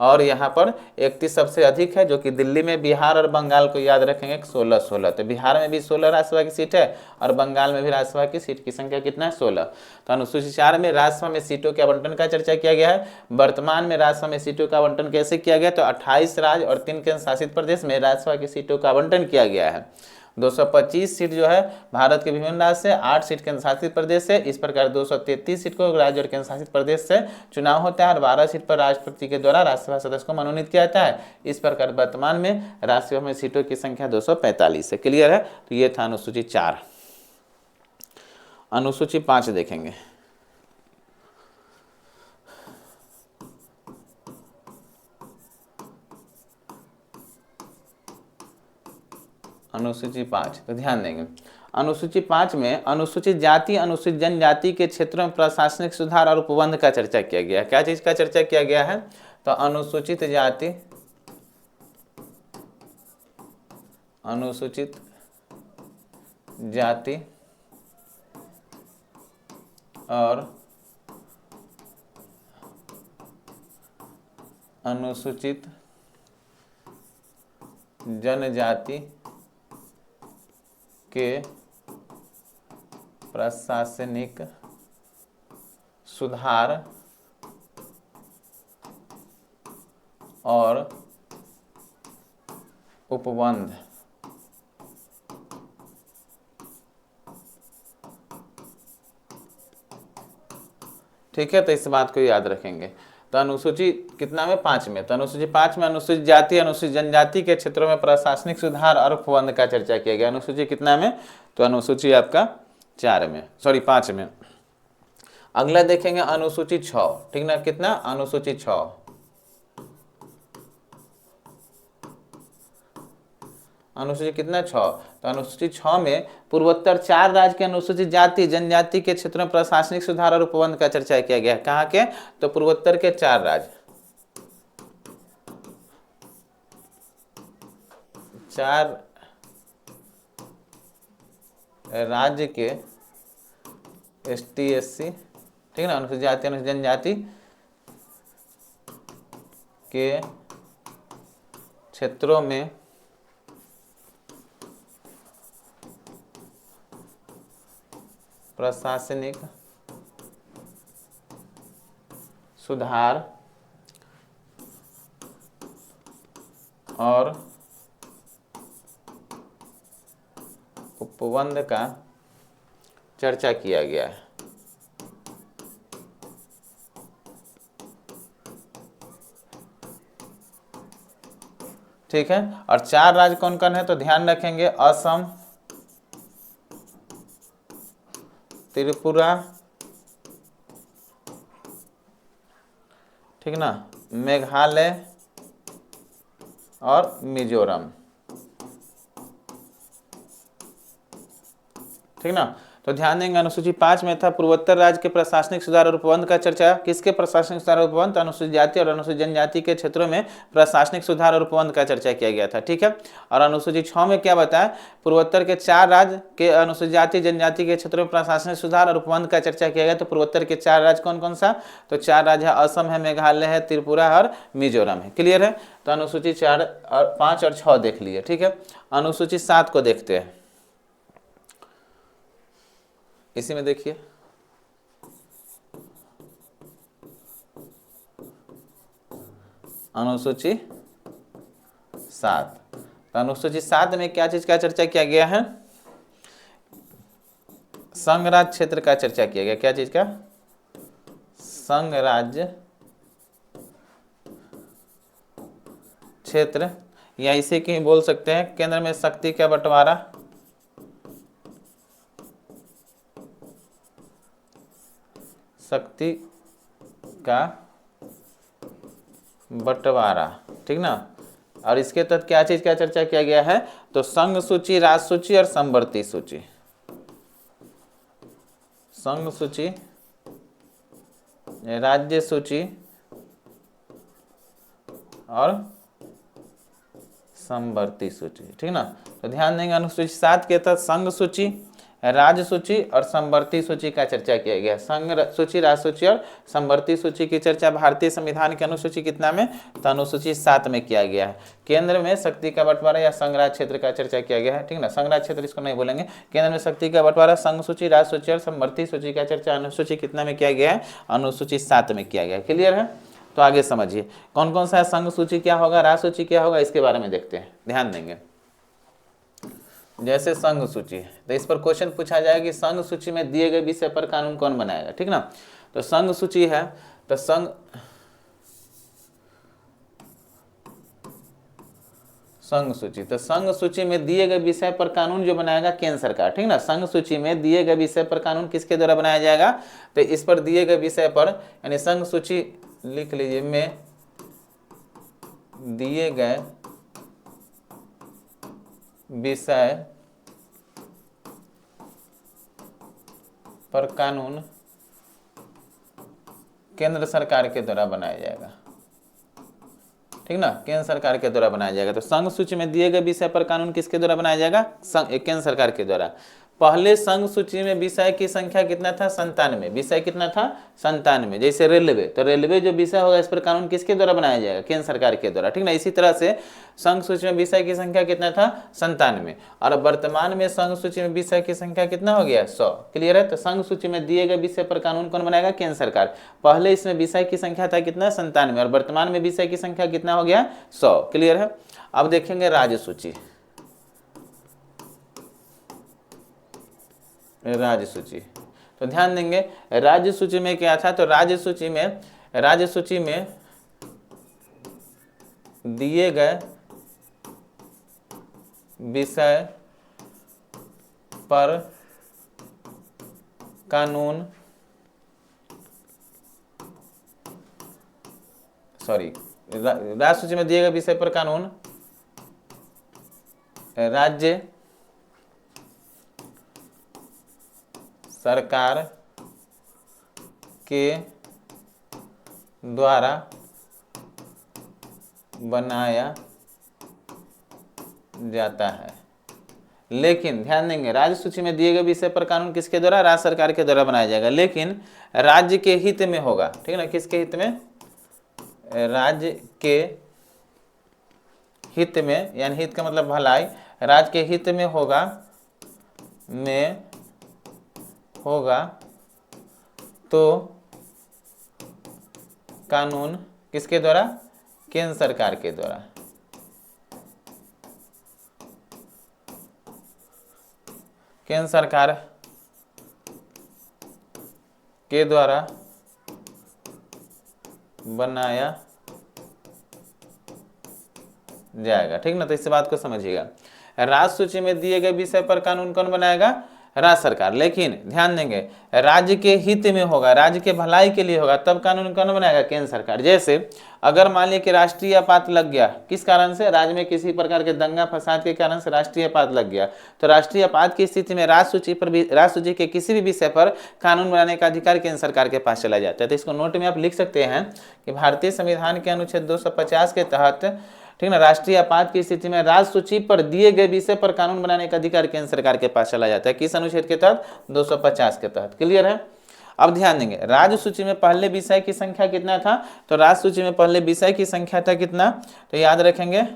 और यहाँ पर 31 सबसे अधिक है जो कि दिल्ली में। बिहार और बंगाल को याद रखेंगे 16-16। तो बिहार में भी 16 राज्यसभा की सीट है और बंगाल में भी राज्यसभा की सीट की संख्या कितना है, 16। तो अनुसूची 4 में राज्यसभा में सीटों के आवंटन का चर्चा किया गया है। वर्तमान में राज्यसभा में सीटों का आवंटन कैसे किया गया, तो 28 राज्य और 3 केंद्र शासित प्रदेश में राज्यसभा की सीटों का आवंटन किया गया है। 225 सीट जो है भारत के विभिन्न राज्य से, 8 सीट केंद्र शासित प्रदेश से। इस प्रकार 233 सीट को राज्य और केंद्र शासित प्रदेश से चुनाव होता है और 12 सीट पर राष्ट्रपति के द्वारा राज्यसभा सदस्य को मनोनीत किया जाता है। इस प्रकार वर्तमान में राज्यसभा में सीटों की संख्या 245 है। क्लियर है, तो ये था अनुसूची 4। अनुसूची 5 देखेंगे। अनुसूची 5, तो ध्यान देंगे अनुसूची 5 में अनुसूचित जाति अनुसूचित जनजाति के क्षेत्रों में प्रशासनिक सुधार और उपबंध का चर्चा किया गया है। क्या चीज का चर्चा किया गया है, तो अनुसूचित जाति और अनुसूचित जनजाति के प्रशासनिक सुधार और उपबंध। ठीक है, तो इस बात को याद रखेंगे। तो अनुसूची कितना में, 5 में। तो अनुसूची 5 में अनुसूचित जाति अनुसूचित जनजाति के क्षेत्रों में प्रशासनिक सुधार और उपबंध का चर्चा किया गया। अनुसूची कितना में, तो अनुसूची आपका 4 में, सॉरी 5 में। अगला देखेंगे अनुसूची 6, ठीक ना। कितना, अनुसूची 6। अनुसूची कितना, 6। तो अनुसूची 6 में पूर्वोत्तर 4 राज्य के अनुसूचित जाति जनजाति के क्षेत्रों में प्रशासनिक सुधार और उपबंध का चर्चा किया गया है। कहाँ के, तो पूर्वोत्तर के 4 राज्य, 4 राज्य के ST/SC, ठीक है ना, अनुसूचित जाति अनुसूचित जनजाति के क्षेत्रों में प्रशासनिक सुधार और उपबंध का चर्चा किया गया है। ठीक है, और 4 राज्य कौन कौन है, तो ध्यान रखेंगे असम, त्रिपुरा, ठीक ना, मेघालय और मिजोरम, ठीक ना। तो ध्यान देंगे अनुसूची 5 में था पूर्वोत्तर राज्य के प्रशासनिक सुधार और उपबंध का चर्चा, किसके प्रशासनिक सुधार और उपबंध, अनुसूचित जाति और अनुसूचित जनजाति के क्षेत्रों में प्रशासनिक सुधार और उपबंध का चर्चा किया गया था, ठीक है। और अनुसूची 6 में क्या बताया, पूर्वोत्तर के 4 राज्य के अनुसूचित जाति जनजाति के क्षेत्रों में प्रशासनिक सुधार और उपबंध का चर्चा किया गया। तो पूर्वोत्तर के 4 राज्य कौन कौन सा, तो 4 राज्य है, असम है, मेघालय है, त्रिपुरा और मिजोरम है, क्लियर है। तो अनुसूची 4 और 5 और 6 देख लिए, ठीक है। अनुसूची 7 को देखते हैं, इसी में देखिए, अनुसूची 7। तो अनुसूची 7 में क्या चीज का चर्चा किया गया है, संघ राज्य क्षेत्र का चर्चा किया गया। क्या चीज का, संघ राज्य क्षेत्र, या इसे की बोल सकते हैं केंद्र में शक्ति का बंटवारा, शक्ति का बंटवारा, ठीक ना। और इसके तहत क्या चीज का चर्चा किया गया है, तो संघ सूची, राज्य सूची और समवर्ती सूची, संघ सूची, राज्य सूची और समवर्ती सूची, ठीक ना। तो ध्यान देंगे अनुसूची 7 के तहत संघ सूची, राज्य सूची और समवर्ती सूची का चर्चा किया गया। संघ सूची, राज्य सूची और समवर्ती सूची की चर्चा भारतीय संविधान की अनुसूची कितना में, तो अनुसूची 7 में किया गया है। केंद्र में शक्ति का बंटवारा या संघ राज्य क्षेत्र का चर्चा किया गया है, ठीक ना। संघ राज्य क्षेत्र इसको नहीं बोलेंगे, केंद्र में शक्ति का बंटवारा, संघ सूची, राज्य सूची और समवर्ती सूची का चर्चा अनुसूची कितना में किया गया है, अनुसूची 7 में किया गया है, क्लियर है। तो आगे समझिए कौन कौन सा है, संघ सूची क्या होगा, राज्य सूची क्या होगा, इसके बारे में देखते हैं, ध्यान देंगे। जैसे संघ सूची, तो इस पर क्वेश्चन पूछा जाएगा कि संघ सूची में दिए गए विषय पर कानून कौन बनाएगा, ठीक ना। तो संघ सूची है, तो संघ सूची, तो संघ सूची में दिए गए विषय पर कानून जो बनाएगा केंद्र सरकार, ठीक ना। संघ सूची में दिए गए विषय पर कानून किसके द्वारा बनाया जाएगा, तो इस पर दिए गए विषय पर, यानी संघ सूची लिख लीजिए, में दिए गए विषय पर कानून केंद्र सरकार के द्वारा बनाया जाएगा, ठीक ना, केंद्र सरकार के द्वारा बनाया जाएगा। तो संघ सूची में दिए गए विषय पर कानून किसके द्वारा बनाया जाएगा, केंद्र सरकार के द्वारा। पहले संघ सूची में विषय की संख्या कितना था, 97, विषय कितना था, 97। जैसे रेलवे, तो रेलवे जो विषय होगा इस पर कानून किसके द्वारा बनाया जाएगा, केंद्र सरकार के द्वारा, ठीक ना। इसी तरह से संघ सूची में विषय की संख्या कितना था, 97, और वर्तमान में संघ सूची में विषय की संख्या कितना हो गया, 100, क्लियर है। तो संघ सूची में दिए गए विषय पर कानून कौन बनाएगा, केंद्र सरकार। पहले इसमें विषय की संख्या था कितना, 97, और वर्तमान में विषय की संख्या कितना हो गया, 100, क्लियर है। अब देखेंगे राज्य सूची, राज्य सूची, तो ध्यान देंगे राज्य सूची में क्या था, तो राज्य सूची में दिए गए विषय पर कानून, राज्य सूची में दिए गए विषय पर कानून राज्य सरकार के द्वारा बनाया जाता है। लेकिन ध्यान देंगे राज्य सूची में दिए गए विषय पर कानून किसके द्वारा, राज्य सरकार के द्वारा बनाया जाएगा, लेकिन राज्य के हित में होगा, ठीक है ना। किसके हित में, राज्य के हित में, यानी हित का मतलब भलाई, राज्य के हित में होगा तो कानून किसके द्वारा, केंद्र सरकार के द्वारा, केंद्र सरकार के द्वारा बनाया जाएगा, ठीक ना। तो इस बात को समझिएगा, राज्य सूची में दिए गए विषय पर कानून कौन बनाएगा, राज्य सरकार, लेकिन ध्यान देंगे राज्य के हित में होगा, राज्य के भलाई के लिए होगा, तब कानून कौन बनाएगा? केंद्र सरकार। जैसे अगर मान लिया कि राष्ट्रीय आपात लग गया, किस कारण से? राज्य में किसी प्रकार के दंगा फसाद के कारण से राष्ट्रीय आपात लग गया, तो राष्ट्रीय आपात की स्थिति में राज्य सूची के किसी भी विषय पर कानून बनाने का अधिकार केंद्र सरकार के पास चला जाता है। तो इसको नोट में आप लिख सकते हैं कि भारतीय संविधान के अनुच्छेद 250 के तहत, ठीक ना, राष्ट्रीय आपात की स्थिति में राज्य सूची पर दिए गए विषय पर कानून बनाने का अधिकार केंद्र सरकार के पास चला जाता है। किस अनुच्छेद के तहत? 250 के तहत। क्लियर है? अब ध्यान देंगे, राज्य सूची में पहले विषय की संख्या कितना था? तो राज्य सूची में पहले विषय की संख्या था कितना? तो याद रखेंगे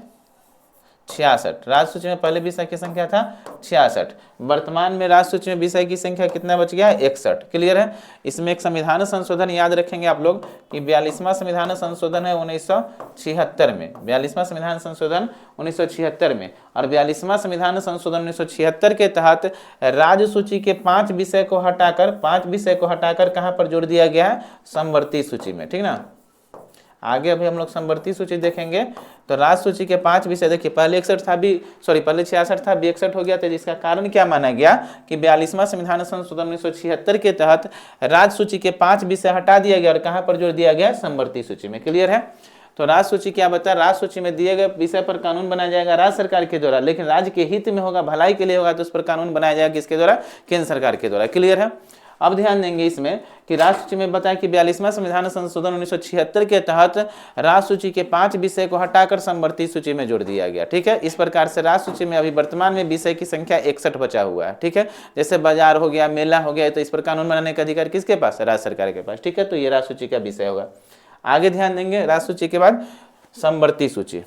66। राज्य सूची में पहले विषय की संख्या था 66। वर्तमान में राज्य सूची में विषय की संख्या कितना बच गया है? 61। क्लियर है? इसमें एक संविधान संशोधन याद रखेंगे आप लोग कि 42वां संविधान संशोधन है 1976 में, 42वां संविधान संशोधन 1976 में, और 42वां संविधान संशोधन 1976 के तहत राज्य सूची के 5 विषय को हटाकर कहाँ पर जोड़ दिया गया है? समवर्ती सूची में। ठीक ना, आगे अभी हम लोग समवर्ती सूची देखेंगे। तो राज्य सूची के 5 विषय देखिए, पहले 66 था, पहले 66 था, 61 हो गया था, जिसका कारण क्या माना गया कि 42वां संविधान संशोधन 1976 के तहत राज्य सूची के 5 विषय हटा दिया गया और कहां पर जोड़ दिया गया? समवर्ती सूची में। क्लियर है? तो राज्य सूची क्या बता? राज्य सूची में दिए गए विषय पर कानून बनाया जाएगा राज्य सरकार के द्वारा, लेकिन राज्य के हित में होगा, भलाई के लिए होगा, तो उस पर कानून बनाया जाएगा किसके द्वारा? केंद्र सरकार के द्वारा। क्लियर है? अब ध्यान देंगे इसमें कि राज्य सूची में बताया कि 42वां संविधान संशोधन 1976 के तहत राज्य सूची के 5 विषय को हटाकर समवर्ती सूची में जोड़ दिया गया। ठीक है, इस प्रकार से राज्य सूची में अभी वर्तमान में विषय की संख्या 61 बचा हुआ है। ठीक है, जैसे बाजार हो गया, मेला हो गया, तो इस पर कानून बनाने का अधिकार किसके पास? राज्य सरकार के पास। ठीक है, तो ये राज्य सूची का विषय होगा। आगे ध्यान देंगे, राज्य सूची के बाद समवर्ती सूची।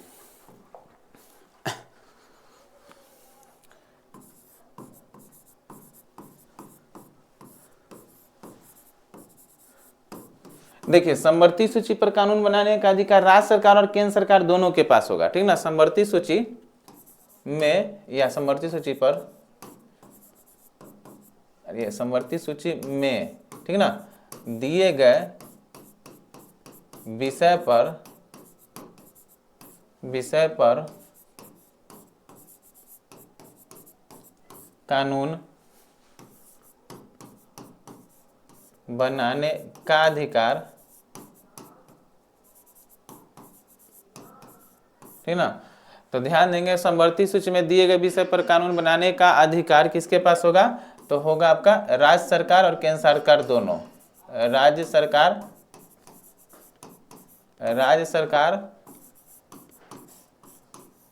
देखिए, समवर्ती सूची पर कानून बनाने का अधिकार राज्य सरकार और केंद्र सरकार दोनों के पास होगा। ठीक ना, समवर्ती सूची में या समवर्ती सूची पर, ये समवर्ती सूची में, ठीक ना, दिए गए विषय पर कानून बनाने का अधिकार, ठीक ना, तो ध्यान देंगे समवर्ती सूची में दिए गए विषय पर कानून बनाने का अधिकार किसके पास होगा? तो होगा आपका राज्य सरकार और केंद्र सरकार दोनों। राज्य सरकार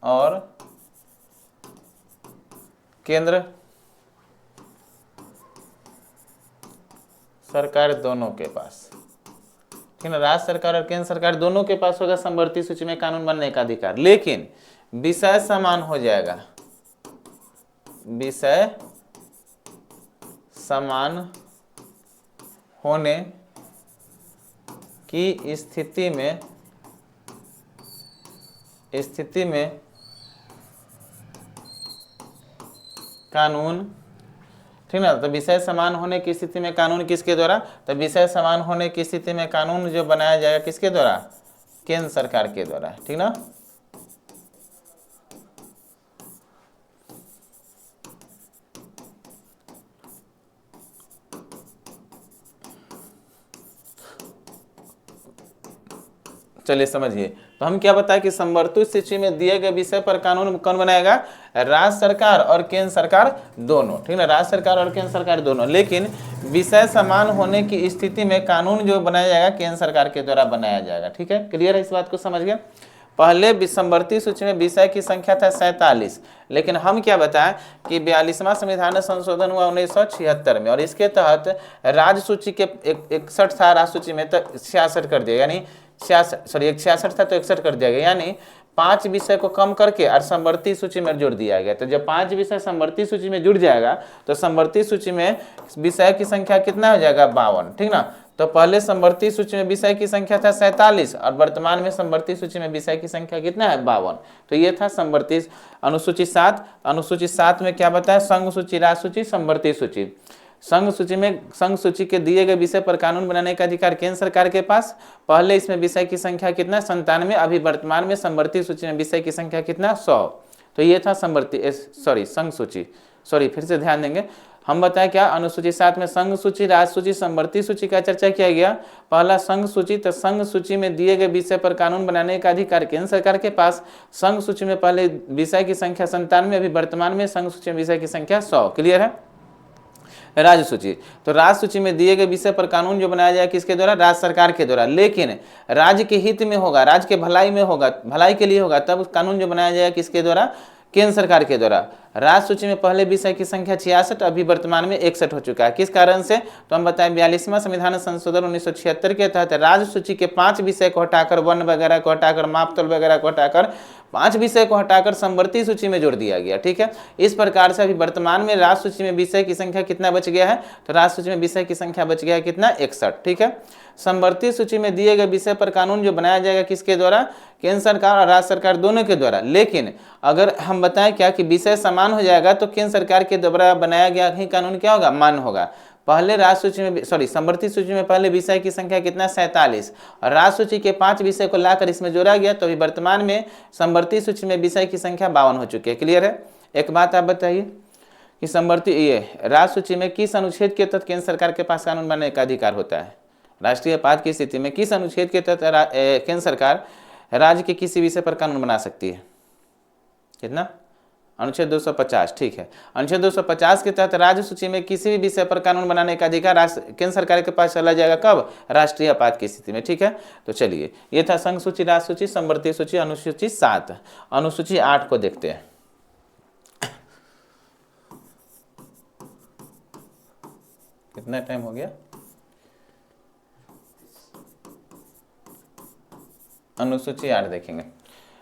और केंद्र सरकार दोनों के पास, ठीक है, राज्य सरकार और केंद्र सरकार दोनों के पास होगा समवर्ती सूची में कानून बनने का अधिकार, लेकिन विषय समान हो जाएगा। विषय समान होने की स्थिति में कानून, ठीक ना, तो विषय समान होने की स्थिति में कानून किसके द्वारा? तो विषय समान होने की स्थिति में कानून जो बनाया जाएगा किसके द्वारा? केंद्र सरकार के द्वारा। ठीक ना, चलिए समझिए। तो हम क्या बताएं कि समवर्ती सूची में दिए गए विषय पर कानून कौन बनाएगा? राज्य सरकार और केंद्र सरकार दोनों। ठीक है, राज्य सरकार और केंद्र सरकार दोनों, लेकिन विषय समान होने की स्थिति में कानून जो बनाया जाएगा केंद्र सरकार के द्वारा बनाया जाएगा। ठीक है, क्लियर है? इस बात को समझ गए? पहले समवर्ती सूची में विषय की संख्या था 47, लेकिन हम क्या बताएं कि 42वां संविधान संशोधन हुआ 1976 में, और इसके तहत राज्य सूची के 61 था राज्य सूची में, तो 66 कर दिया, यानी 66 था तो 61 कर दिया गया, यानी 5 विषय को कम करके और समवर्ती सूची में जोड़ दिया गया। तो जब 5 विषय समवर्ती सूची में जुड़ जाएगा तो समवर्ती सूची में विषय की संख्या कितना हो जाएगा? 52। ठीक ना, तो पहले समवर्ती सूची में विषय की संख्या था 47 और वर्तमान में समवर्ती सूची में विषय की संख्या कितना है? 52। तो ये था समवर्ती अनुसूची 7। अनुसूची 7 में क्या बताया? संघ सूची, राज्य सूची, समवर्ती सूची। संघ सूची के दिए गए विषय पर कानून बनाने का अधिकार केंद्र सरकार के पास। पहले इसमें विषय की संख्या कितना? 97। अभी वर्तमान में समवर्ती सूची में विषय की संख्या कितना? 100। तो ये था संघ सूची। फिर से ध्यान देंगे, हम बताएं क्या अनुसूची 7 में संघ सूची, राज्य सूची, समवर्ती सूची का चर्चा किया गया। पहला संघ सूची, तो संघ सूची में दिए गए विषय पर कानून बनाने का अधिकार केंद्र सरकार के पास। संघ सूची में पहले विषय की संख्या 97, अभी वर्तमान में संघ सूची में विषय की संख्या 100। क्लियर है। राज्य सूची, तो राज्य सूची में दिए गए विषय पर कानून जो बनाया जाए किसके द्वारा, राज्य सरकार के द्वारा, लेकिन राज्य के हित में होगा, राज्य के भलाई में होगा, भलाई के लिए होगा, तब कानून जो बनाया जाएगा किसके द्वारा, केंद्र सरकार के द्वारा। राज्य सूची में पहले विषय की संख्या 66, अभी वर्तमान में 61 हो चुका है। किस कारण से, तो हम बताएं 42वां संविधान संशोधन 1976 के तहत राज्य सूची के 5 विषय को हटाकर, वर्ण वगैरह को हटाकर, मापतल वगैरह को हटाकर, 5 विषय को हटाकर समवर्ती सूची में जोड़ दिया गया। ठीक है, इस प्रकार से अभी वर्तमान में राज्य सूची में विषय की संख्या कितना बच गया है, तो राज्य सूची में विषय की संख्या बच गया है कितना, 61। ठीक है, समवर्ती सूची में दिए गए विषय पर कानून जो बनाया जाएगा किसके द्वारा, केंद्र सरकार और राज्य सरकार दोनों के द्वारा। लेकिन अगर हम बताएं क्या कि विषय समान हो जाएगा तो केंद्र सरकार के द्वारा बनाया गया ही कानून क्या होगा, मान्य होगा। पहले राज्य सूची में समवर्ती सूची में पहले विषय की संख्या कितना, 47, और राज्य सूची के 5 विषय को लाकर इसमें जोड़ा गया, तो अभी वर्तमान में समवर्ती सूची में विषय की संख्या 52 हो चुकी है। क्लियर है। एक बात आप बताइए कि समवर्ती ये राज्य सूची में किस अनुच्छेद के तहत केंद्र सरकार के पास कानून बनाने का अधिकार होता है। राष्ट्रीय आपात की स्थिति में किस अनुच्छेद के तहत केंद्र सरकार राज्य के किसी विषय पर कानून बना सकती है, कितना, अनुच्छेद 250। ठीक है, अनुच्छेद 250 के तहत राज्य सूची में किसी भी विषय पर कानून बनाने का अधिकार केंद्र सरकार के पास चला जाएगा, कब, राष्ट्रीय आपात की स्थिति में। ठीक है, तो चलिए ये था संघ सूची, राज्य सूची, समवर्ती सूची, अनुसूची 7। अनुसूची 8 को देखते हैं। कितना टाइम हो गया, अनुसूची 8 देखेंगे।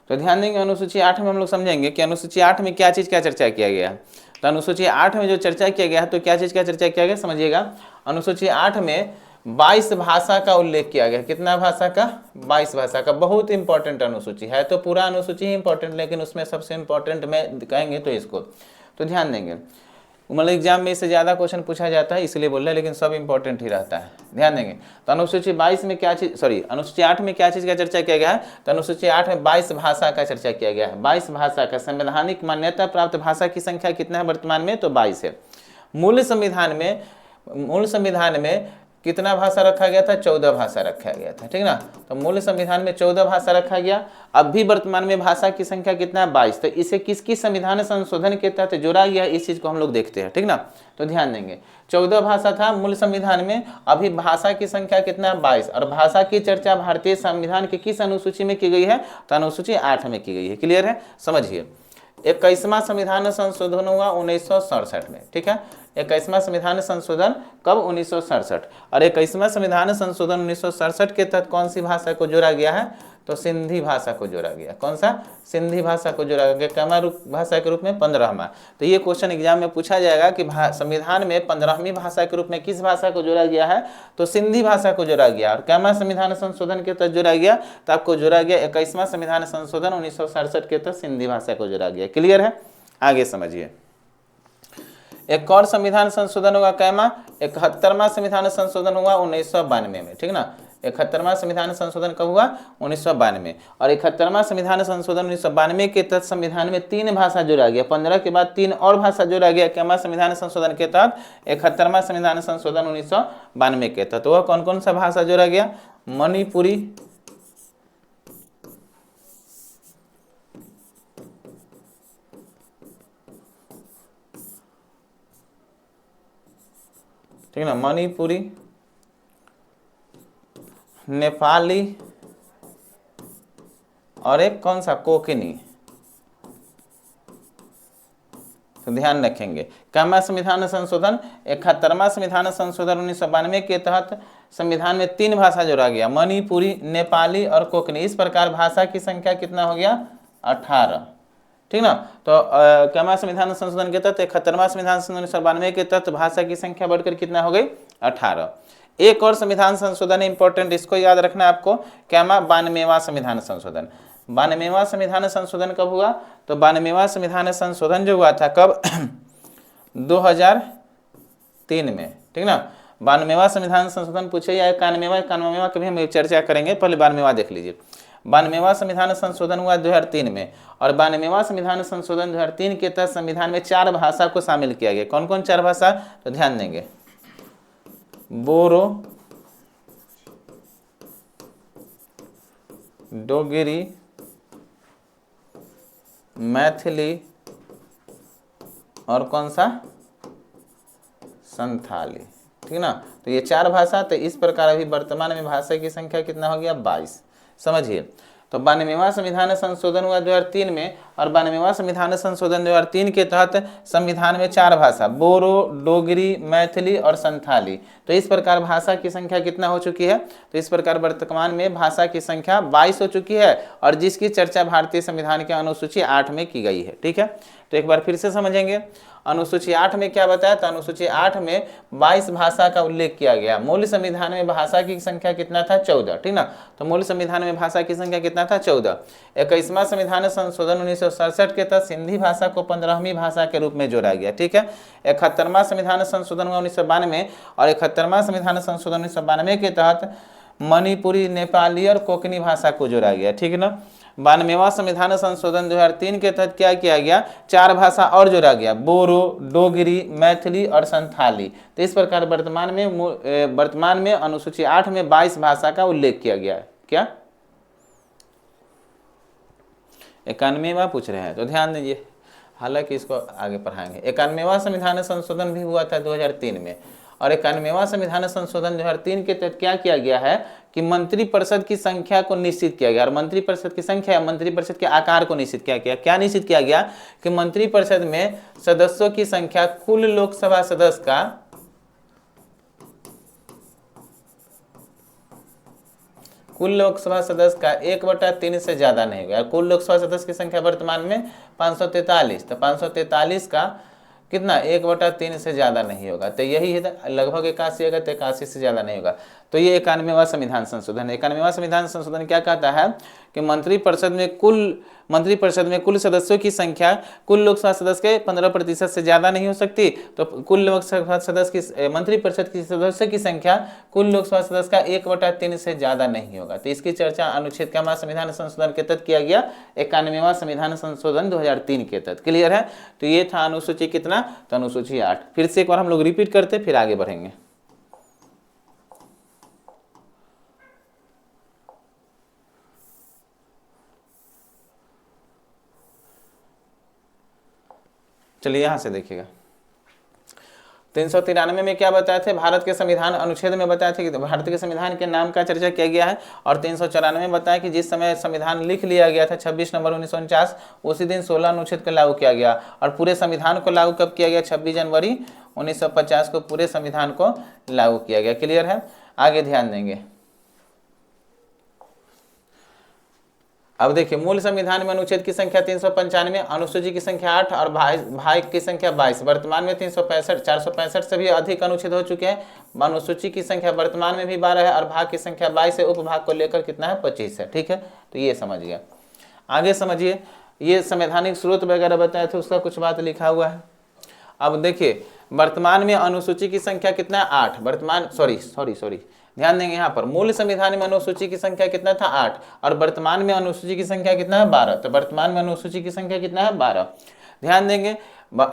तो ध्यान देंगे अनुसूची 8 में हम लोग समझेंगे कि अनुसूची 8 में क्या चीज क्या चर्चा किया गया है। तो अनुसूची 8 में जो चर्चा किया गया है, तो क्या चीज क्या चर्चा किया गया, समझिएगा। अनुसूची 8 में 22 भाषा का उल्लेख किया गया। कितना भाषा का, 22 भाषा का। बहुत इंपॉर्टेंट अनुसूची है, तो पूरा अनुसूची ही इंपॉर्टेंट, लेकिन उसमें सबसे इंपॉर्टेंट में कहेंगे तो इसको, तो ध्यान देंगे। मतलब एग्जाम में इससे ज़्यादा क्वेश्चन पूछा जाता है इसलिए बोल रहे हैं, लेकिन सब इंपॉर्टेंट ही रहता है, ध्यान देंगे। तो अनुसूची 22 में क्या चीज, अनुसूची 8 में क्या चीज़ का चर्चा किया गया है, तो अनुसूची 8 में 22 भाषा का चर्चा किया गया है। 22 भाषा का, संवैधानिक मान्यता प्राप्त भाषा की संख्या कितना है वर्तमान में, तो 22 है। मूल संविधान में कितना भाषा रखा गया था, 14 भाषा रखा गया था। ठीक ना, तो मूल संविधान में 14 भाषा रखा गया। अब भी वर्तमान में भाषा की संख्या कितना है, 22। तो इसे किसकी संविधान संशोधन के तहत जोड़ा गया, इस चीज को हम लोग देखते हैं। ठीक ना, तो ध्यान देंगे 14 भाषा था मूल संविधान में, अभी भाषा की संख्या कितना है, 22। और भाषा की चर्चा भारतीय संविधान के किस अनुसूची में की गई है, तो अनुसूची 8 में की गई है। क्लियर है, समझिए। 21वां संविधान संशोधन हुआ 1967 में। ठीक है, 21वां संविधान संशोधन कब, 1967। और 21वां संविधान संशोधन 1967 के तहत कौन सी भाषा को जोड़ा गया है, तो सिंधी भाषा को जोड़ा गया। कौन सा, सिंधी भाषा को जोड़ा गया। क्या भाषा के रूप में, 15वां। तो ये क्वेश्चन एग्जाम में पूछा जाएगा कि संविधान में 15वीं भाषा के रूप में किस भाषा को जोड़ा गया है, तो सिंधी भाषा को जोड़ा गया। और क्या संविधान संशोधन के तहत जोड़ा गया, तो आपको जोड़ा गया 21वां संविधान संशोधन 1967 के तहत सिंधी भाषा को जोड़ा गया। क्लियर है, आगे समझिए। एक और संविधान संशोधन होगा, कैमा 71वां संविधान संशोधन हुआ 1992 में। ठीक ना, 71वां संविधान संशोधन कब हुआ, 1992। और 71वां संविधान संशोधन 1992 के तहत संविधान में 3 भाषा जोड़ा गया। 15 के बाद 3 और भाषा जोड़ा गया। कैमा संविधान संशोधन के तहत 71वां संविधान संशोधन 1992 के तहत। वह कौन कौन सा भाषा जोड़ा गया, मणिपुरी, ठीक ना, मणिपुरी, नेपाली और एक कौन सा, कोंकणी। तो ध्यान रखेंगे। क्या संविधान संशोधन, 71वां संविधान संशोधन 1992 के तहत संविधान में 3 भाषा जोड़ा गया, मणिपुरी, नेपाली और कोंकणी। इस प्रकार भाषा की संख्या कितना हो गया, 18। ठीक ना, तो क्या संविधान संशोधन के तहत 71वां संविधान संशोधन 1992 के तहत भाषा की संख्या बढ़कर कितना हो गई, 18। एक और संविधान संशोधन इंपॉर्टेंट, इसको याद रखना है आपको, क्या 92वां संविधान संशोधन। 92वां संविधान संशोधन कब हुआ, तो 92वां संविधान संशोधन जो हुआ था कब, 2003 में। ठीक ना, 92वां संविधान संशोधन पूछे या 91वां कभी हम चर्चा करेंगे, पहले 92वां देख लीजिए। 92वां संविधान संशोधन हुआ 2003 में, और 92वां संविधान संशोधन 2003 के तहत संविधान में 4 भाषा को शामिल किया गया। कौन कौन 4 भाषा? तो ध्यान देंगे, बोरो, डोगरी, मैथिली और कौन सा? संथाली। ठीक ना, तो ये 4 भाषा। तो इस प्रकार अभी वर्तमान में भाषा की संख्या कितना हो गया? 22। समझिए, तो 92वां संविधान संशोधन हुआ 2003 में, और 92वां संविधान संशोधन 2003 के तहत संविधान में 4 भाषा, बोरो, डोगरी, मैथिली और संथाली। तो इस प्रकार भाषा की संख्या कितना हो चुकी है? तो इस प्रकार वर्तमान में भाषा की संख्या 22 हो चुकी है, और जिसकी चर्चा भारतीय संविधान के अनुसूची 8 में की गई है। ठीक है, तो एक बार फिर से समझेंगे, अनुसूची 8 में क्या बताया? तो अनुसूची 8 में 22 भाषा का उल्लेख किया गया। मूल संविधान में भाषा की संख्या कितना था? 14। ठीक ना, तो मूल संविधान में भाषा की संख्या कितना था? 14। 21वां संविधान संशोधन 1967 के तहत सिंधी भाषा को 15वीं भाषा के रूप में जोड़ा गया। ठीक है, 71वां संविधान संशोधन हुआ 1992, और 71वां संविधान संशोधन 1992 के तहत मणिपुरी, नेपाली और कोंकणी भाषा को जोड़ा गया। ठीक ना, 92वां संविधान संशोधन 2003 के तहत क्या किया गया? 4 भाषा और जोड़ा गया, बोरो, डोगरी, मैथिली और संथाली। तो इस प्रकार वर्तमान में अनुसूची 8 में 22 भाषा का उल्लेख किया गया है। क्या 91वां पूछ रहे हैं? तो ध्यान दीजिए, हालांकि इसको आगे पढ़ाएंगे। 91वां संविधान संशोधन भी हुआ था 2003 में, और 91वां संविधान संशोधन 2003 के तहत क्या किया गया है कि मंत्रिपरिषद की संख्या को निश्चित किया गया, और मंत्रिपरिषद की संख्या, मंत्रिपरिषद के आकार को निश्चित किया गया। क्या निश्चित किया गया कि मंत्रिपरिषद में सदस्यों की संख्या कुल लोकसभा सदस्य का कुल लोकसभा सदस्य का 1/3 से ज्यादा नहीं होगा। कुल लोकसभा सदस्य की संख्या वर्तमान में 543, तो 543 का कितना? 1/3 से ज्यादा नहीं होगा। तो यही है, लगभग 81 होगा, तो 81 से ज्यादा नहीं होगा। तो ये 91वां संविधान संशोधन है। 91वां संविधान संशोधन क्या कहता है कि मंत्रिपरिषद में कुल सदस्यों की संख्या कुल लोकसभा सदस्य के 15% से ज्यादा नहीं हो सकती। तो कुल लोकसभा सदस्य की, मंत्रिपरिषद की सदस्यों की संख्या कुल लोकसभा सदस्य का 1/3 से ज्यादा नहीं होगा। तो इसकी चर्चा अनुच्छेद का संविधान संशोधन के तहत किया गया, 91वां संविधान संशोधन 2003 के तहत। क्लियर है? तो ये था अनुसूची कितना? तो अनुसूची 8। फिर से एक बार हम लोग रिपीट करते, फिर आगे बढ़ेंगे। चलिए यहां से देखिएगा, 393 में क्या बताए थे? भारत के संविधान अनुच्छेद में बताए थे कि भारत के संविधान के नाम का चर्चा किया गया है, और 394 में बताया कि जिस समय संविधान लिख लिया गया था 26 नवंबर 1949, उसी दिन 16 अनुच्छेद को लागू किया गया। और पूरे संविधान को लागू कब किया गया? 26 जनवरी 1950 को पूरे संविधान को लागू किया गया। क्लियर है? आगे ध्यान देंगे। अब देखिए, मूल संविधान में अनुच्छेद की संख्या 395, अनुसूची की संख्या 8 और भाग की संख्या 22। वर्तमान में 465 से भी अधिक अनुच्छेद हो चुके हैं। अनुसूची की संख्या वर्तमान में भी 12 है, और भाग की संख्या 22 है। उपभाग को लेकर कितना है? 25 है। ठीक है, तो ये समझ गया। आगे समझिए, ये संवैधानिक स्रोत वगैरह बताए थे, उसका कुछ बात लिखा हुआ है। अब देखिए, वर्तमान में अनुसूची की संख्या कितना है? 8। वर्तमान सॉरी ध्यान देंगे, यहाँ पर मूल संविधान में अनुसूची की संख्या कितना था? 8, और वर्तमान में अनुसूची की संख्या कितना है? 12। तो वर्तमान में अनुसूची की संख्या कितना है? 12। ध्यान देंगे,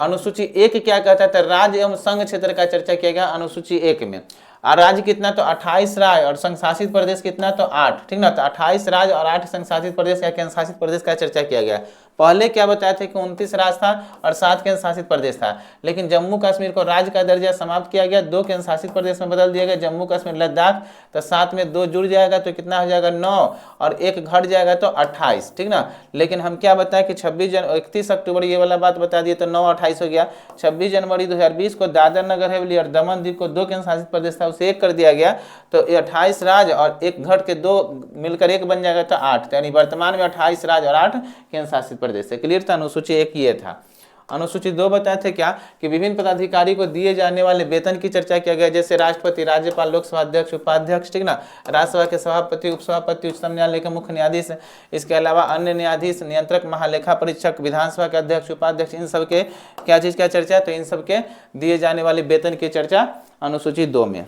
अनुसूची 1 क्या कहता है? राज्य एवं संघ क्षेत्र का चर्चा किया गया अनुसूची 1 में। और राज्य कितना? तो 28 राज्य, और संघ शासित प्रदेश कितना? तो 8। ठीक ना, तो 28 राज्य और 8 संघ शासित प्रदेश या केंद्र शासित प्रदेश का चर्चा किया गया। पहले क्या बताया था कि 29 राज्य था और 7 केंद्र शासित प्रदेश था, लेकिन जम्मू कश्मीर को राज्य का दर्जा समाप्त किया गया, 2 केंद्र शासित प्रदेश में बदल दिया गया, जम्मू कश्मीर लद्दाख। तो 7 में 2 जुड़ जाएगा तो कितना हो जाएगा? 9, और 1 घट जाएगा तो 28। ठीक ना, लेकिन हम क्या बताया कि 31 अक्टूबर ये वाला बात बता दिए, तो 9 28 हो गया। 26 जनवरी 2020 को दादर नगर हवेली और दमन द्वीप को 2 केंद्र शासित प्रदेश था, उसे 1 कर दिया गया। तो 28 राज्य और 1 घट के 2 मिलकर 1 बन जाएगा, तो 8। यानी वर्तमान में 28 राज्य और 8 केंद्र शासित प्रदेश है। क्लियर था? अनुसूची 1 ये था। अनुसूची 2 बताए थे क्या कि विभिन्न पदाधिकारी को दिए जाने वाले वेतन की चर्चा किया गया, जैसे राष्ट्रपति, राज्यपाल, लोकसभा अध्यक्ष, उपाध्यक्ष। ठीक ना, राज्यसभा के सभापति, उपसभापति, उच्चतम न्यायालय के मुख्य न्यायाधीश, इसके अलावा अन्य न्यायाधीश, नियंत्रक, महालेखा परीक्षक, विधानसभा के अध्यक्ष, उपाध्यक्ष, इन सब के क्या चीज का चर्चा? तो इन सब के दिए जाने वाले वेतन की चर्चा अनुसूची 2 में।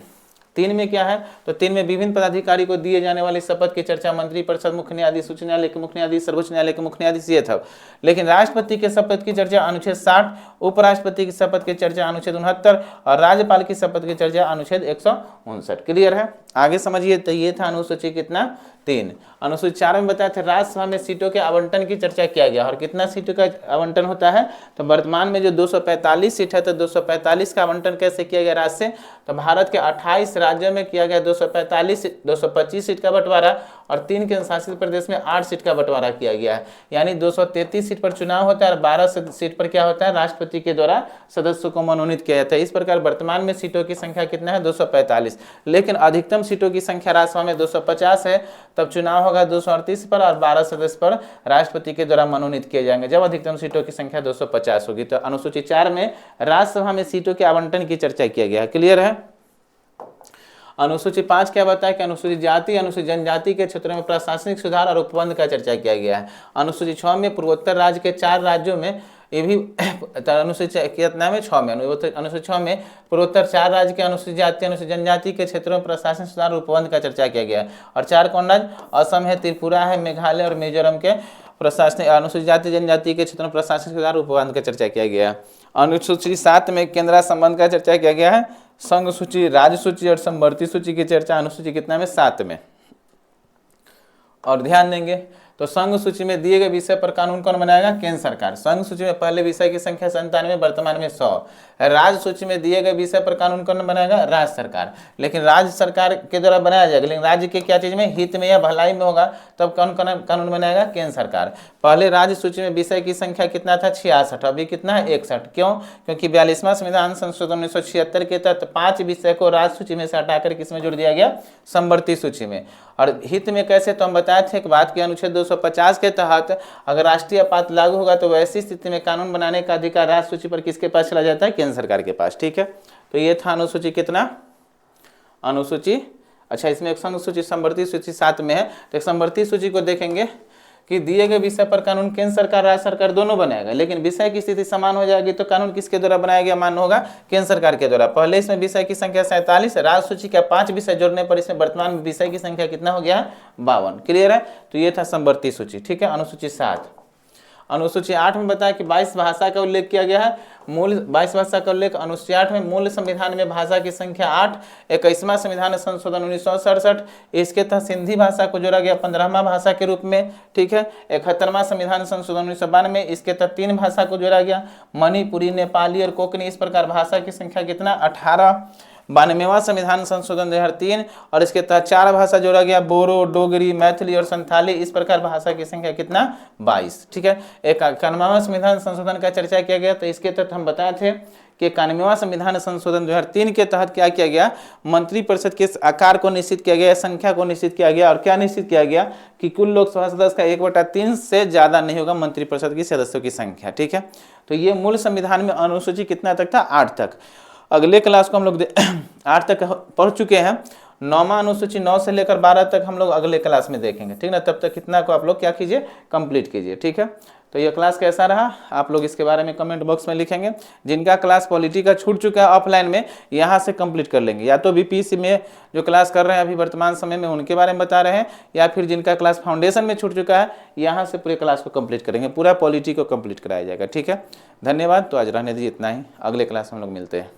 3 में क्या है, तो 3 में विभिन्न पदाधिकारी को दिए जाने वाली शपथ की चर्चा मंत्रिपरिषद, मुख्य न्यायाधीश, उच्च न्यायालय के मुख्य न्यायाधीश, सर्वोच्च न्यायालय के मुख्य न्यायाधीश, ये था। लेकिन राष्ट्रपति के शपथ की चर्चा अनुच्छेद 60, उपराष्ट्रपति की शपथ की चर्चा अनुच्छेद 69 और राज्यपाल की शपथ की चर्चा अनुच्छेद 159। क्लियर है, आगे समझिए। तो ये था अनुसूची कितना 3। अनुसूची 4 में बताया था राज्यसभा में सीटों के आवंटन की चर्चा किया गया, और कितना सीटों का आवंटन होता है, तो वर्तमान में जो 245 सीट है, तो 245 का आवंटन कैसे किया गया राज्य से, तो भारत के 28 राज्यों में किया गया 225 सीट का बंटवारा, और 3 केंद्र शासित प्रदेश में 8 सीट का बंटवारा किया गया है। यानी 233 सीट पर चुनाव होता है और 12 सीट पर क्या होता है, राष्ट्रपति के द्वारा सदस्यों को मनोनीत किया जाता है। इस प्रकार वर्तमान में सीटों की संख्या कितना है, 245, लेकिन अधिकतम सीटों की संख्या राज्यसभा में 250 है, तब चुनाव होगा 238 पर और 12 सदस्य पर राष्ट्रपति के द्वारा मनोनीत किए जाएंगे, जब अधिकतम सीटों की संख्या 250 होगी। तो अनुसूची 4 में राज्यसभा में सीटों के आवंटन की चर्चा किया गया है। क्लियर है। अनुसूची 5 क्या बताया कि अनुसूचित जाति, अनुसूचित जनजाति के क्षेत्रों में प्रशासनिक सुधार और उपबंध का चर्चा किया गया है। अनुसूची 6 में पूर्वोत्तर राज्य के 4 राज्यों में ये भी अनुसूची कितना में 6 में अनुसूची 6 में पूर्वोत्तर 4 राज्य के अनुसूचित जाति, अनुसूचित जनजाति के क्षेत्रों में प्रशासनिक सुधार और उपबंध का चर्चा किया गया है। और 4 कौन राज्य, असम है, त्रिपुरा है, मेघालय और मिजोरम के प्रशासनिक अनुसूचित जाति जनजाति के क्षेत्रों में प्रशासनिक सुधार उपबंध का चर्चा किया गया है। अनुसूची 7 में केंद्र संबंध का चर्चा किया गया है। संघ सूची, राज्य सूची और समवर्ती सूची की चर्चा अनुसूची कितना में 7 में। और ध्यान देंगे तो संघ सूची में दिए गए विषय पर कानून कौन बनाएगा, केंद्र सरकार। संघ सूची में पहले विषय की संख्या 97, वर्तमान में 100। राज्य सूची में दिए गए विषय पर कानून कौन बनाएगा, राज्य सरकार। लेकिन राज्य सरकार के द्वारा बनाया जाएगा, लेकिन राज्य के क्या चीज में, हित में या भलाई में होगा, तब कौन कानून बनाएगा, केंद्र सरकार। पहले राज्य सूची में विषय की संख्या कितना था, 66, अभी कितना है 61। क्यों, क्योंकि 42वां संविधान संशोधन 1976 के तहत 5 विषय को राज्य सूची में से हटाकर किसमें जोड़ दिया गया, समवर्ती सूची में। और हित में कैसे, तो हम बताए थे एक बात की अनुच्छेद 250 के तहत अगर राष्ट्रीय आपात लागू होगा तो वैसी स्थिति में कानून बनाने का अधिकार राज्य सूची पर किसके पास चला जाता है, केंद्र सरकार के पास। ठीक है, तो ये था अनुसूची कितना, अनुसूची। अच्छा, इसमें एक संघ सूची समवर्ती सूची 7 में है, तो एक समवर्ती सूची को देखेंगे कि दिए गए विषय पर कानून केंद्र सरकार राज्य सरकार दोनों बनाएगा, लेकिन विषय की स्थिति समान हो जाएगी तो कानून किसके द्वारा बनाया गया, मान्य होगा केंद्र सरकार के द्वारा। पहले इसमें विषय की संख्या 47, राज्य सूची का 5 विषय जोड़ने पर इसमें वर्तमान में विषय की संख्या कितना हो गया, 52। क्लियर है, तो ये था समवर्ती सूची। ठीक है, अनुसूची 7। अनुसूची 8 में बताया कि 22 भाषा का उल्लेख किया गया है। मूल 22 भाषा का उल्लेख अनुसूची 8 में, मूल संविधान में भाषा की संख्या 8, 21वां संविधान संशोधन 1967, इसके तहत सिंधी भाषा को जोड़ा गया 15वां भाषा के रूप में। ठीक है, 71वां संविधान संशोधन 1992, इसके तहत 3 भाषा को जोड़ा गया, मणिपुरी, नेपाली और कोंकणी। इस प्रकार भाषा की संख्या कितना, 18। 92वां संविधान संशोधन 2003 और इसके तहत 4 भाषा जोड़ा गया, बोरो, डोगरी, मैथिली और संथाली। इस प्रकार भाषा की संख्या कितना, 22। ठीक है, 91वां संविधान संशोधन का चर्चा किया गया, तो इसके तहत हम बताए थे कि 91वां संविधान संशोधन 2003 के तहत क्या किया गया, मंत्रिपरिषद के आकार को निश्चित किया गया, संख्या को निश्चित किया गया, और क्या निश्चित किया गया कि कुल लोकसभा सदस्य का 1/3 से ज्यादा नहीं होगा मंत्रिपरिषद की सदस्यों की संख्या। ठीक है, तो ये मूल संविधान में अनुसूची कितना तक था, 8 तक। अगले क्लास को हम लोग 8 तक पढ़ चुके हैं। 9वां अनुसूची 9 से लेकर 12 तक हम लोग अगले क्लास में देखेंगे। ठीक ना, तब तक कितना को आप लोग क्या कीजिए, कंप्लीट कीजिए। ठीक है, तो ये क्लास कैसा रहा आप लोग इसके बारे में कमेंट बॉक्स में लिखेंगे। जिनका क्लास पॉलिटी का छूट चुका है ऑफलाइन में, यहाँ से कंप्लीट कर लेंगे, या तो बीपीएससी में जो क्लास कर रहे हैं अभी वर्तमान समय में उनके बारे में बता रहे हैं, या फिर जिनका क्लास फाउंडेशन में छूट चुका है यहाँ से पूरे क्लास को कंप्लीट करेंगे, पूरा पॉलिटी को कंप्लीट कराया जाएगा। ठीक है, धन्यवाद। तो आज रहने दीजिए इतना ही, अगले क्लास हम लोग मिलते हैं।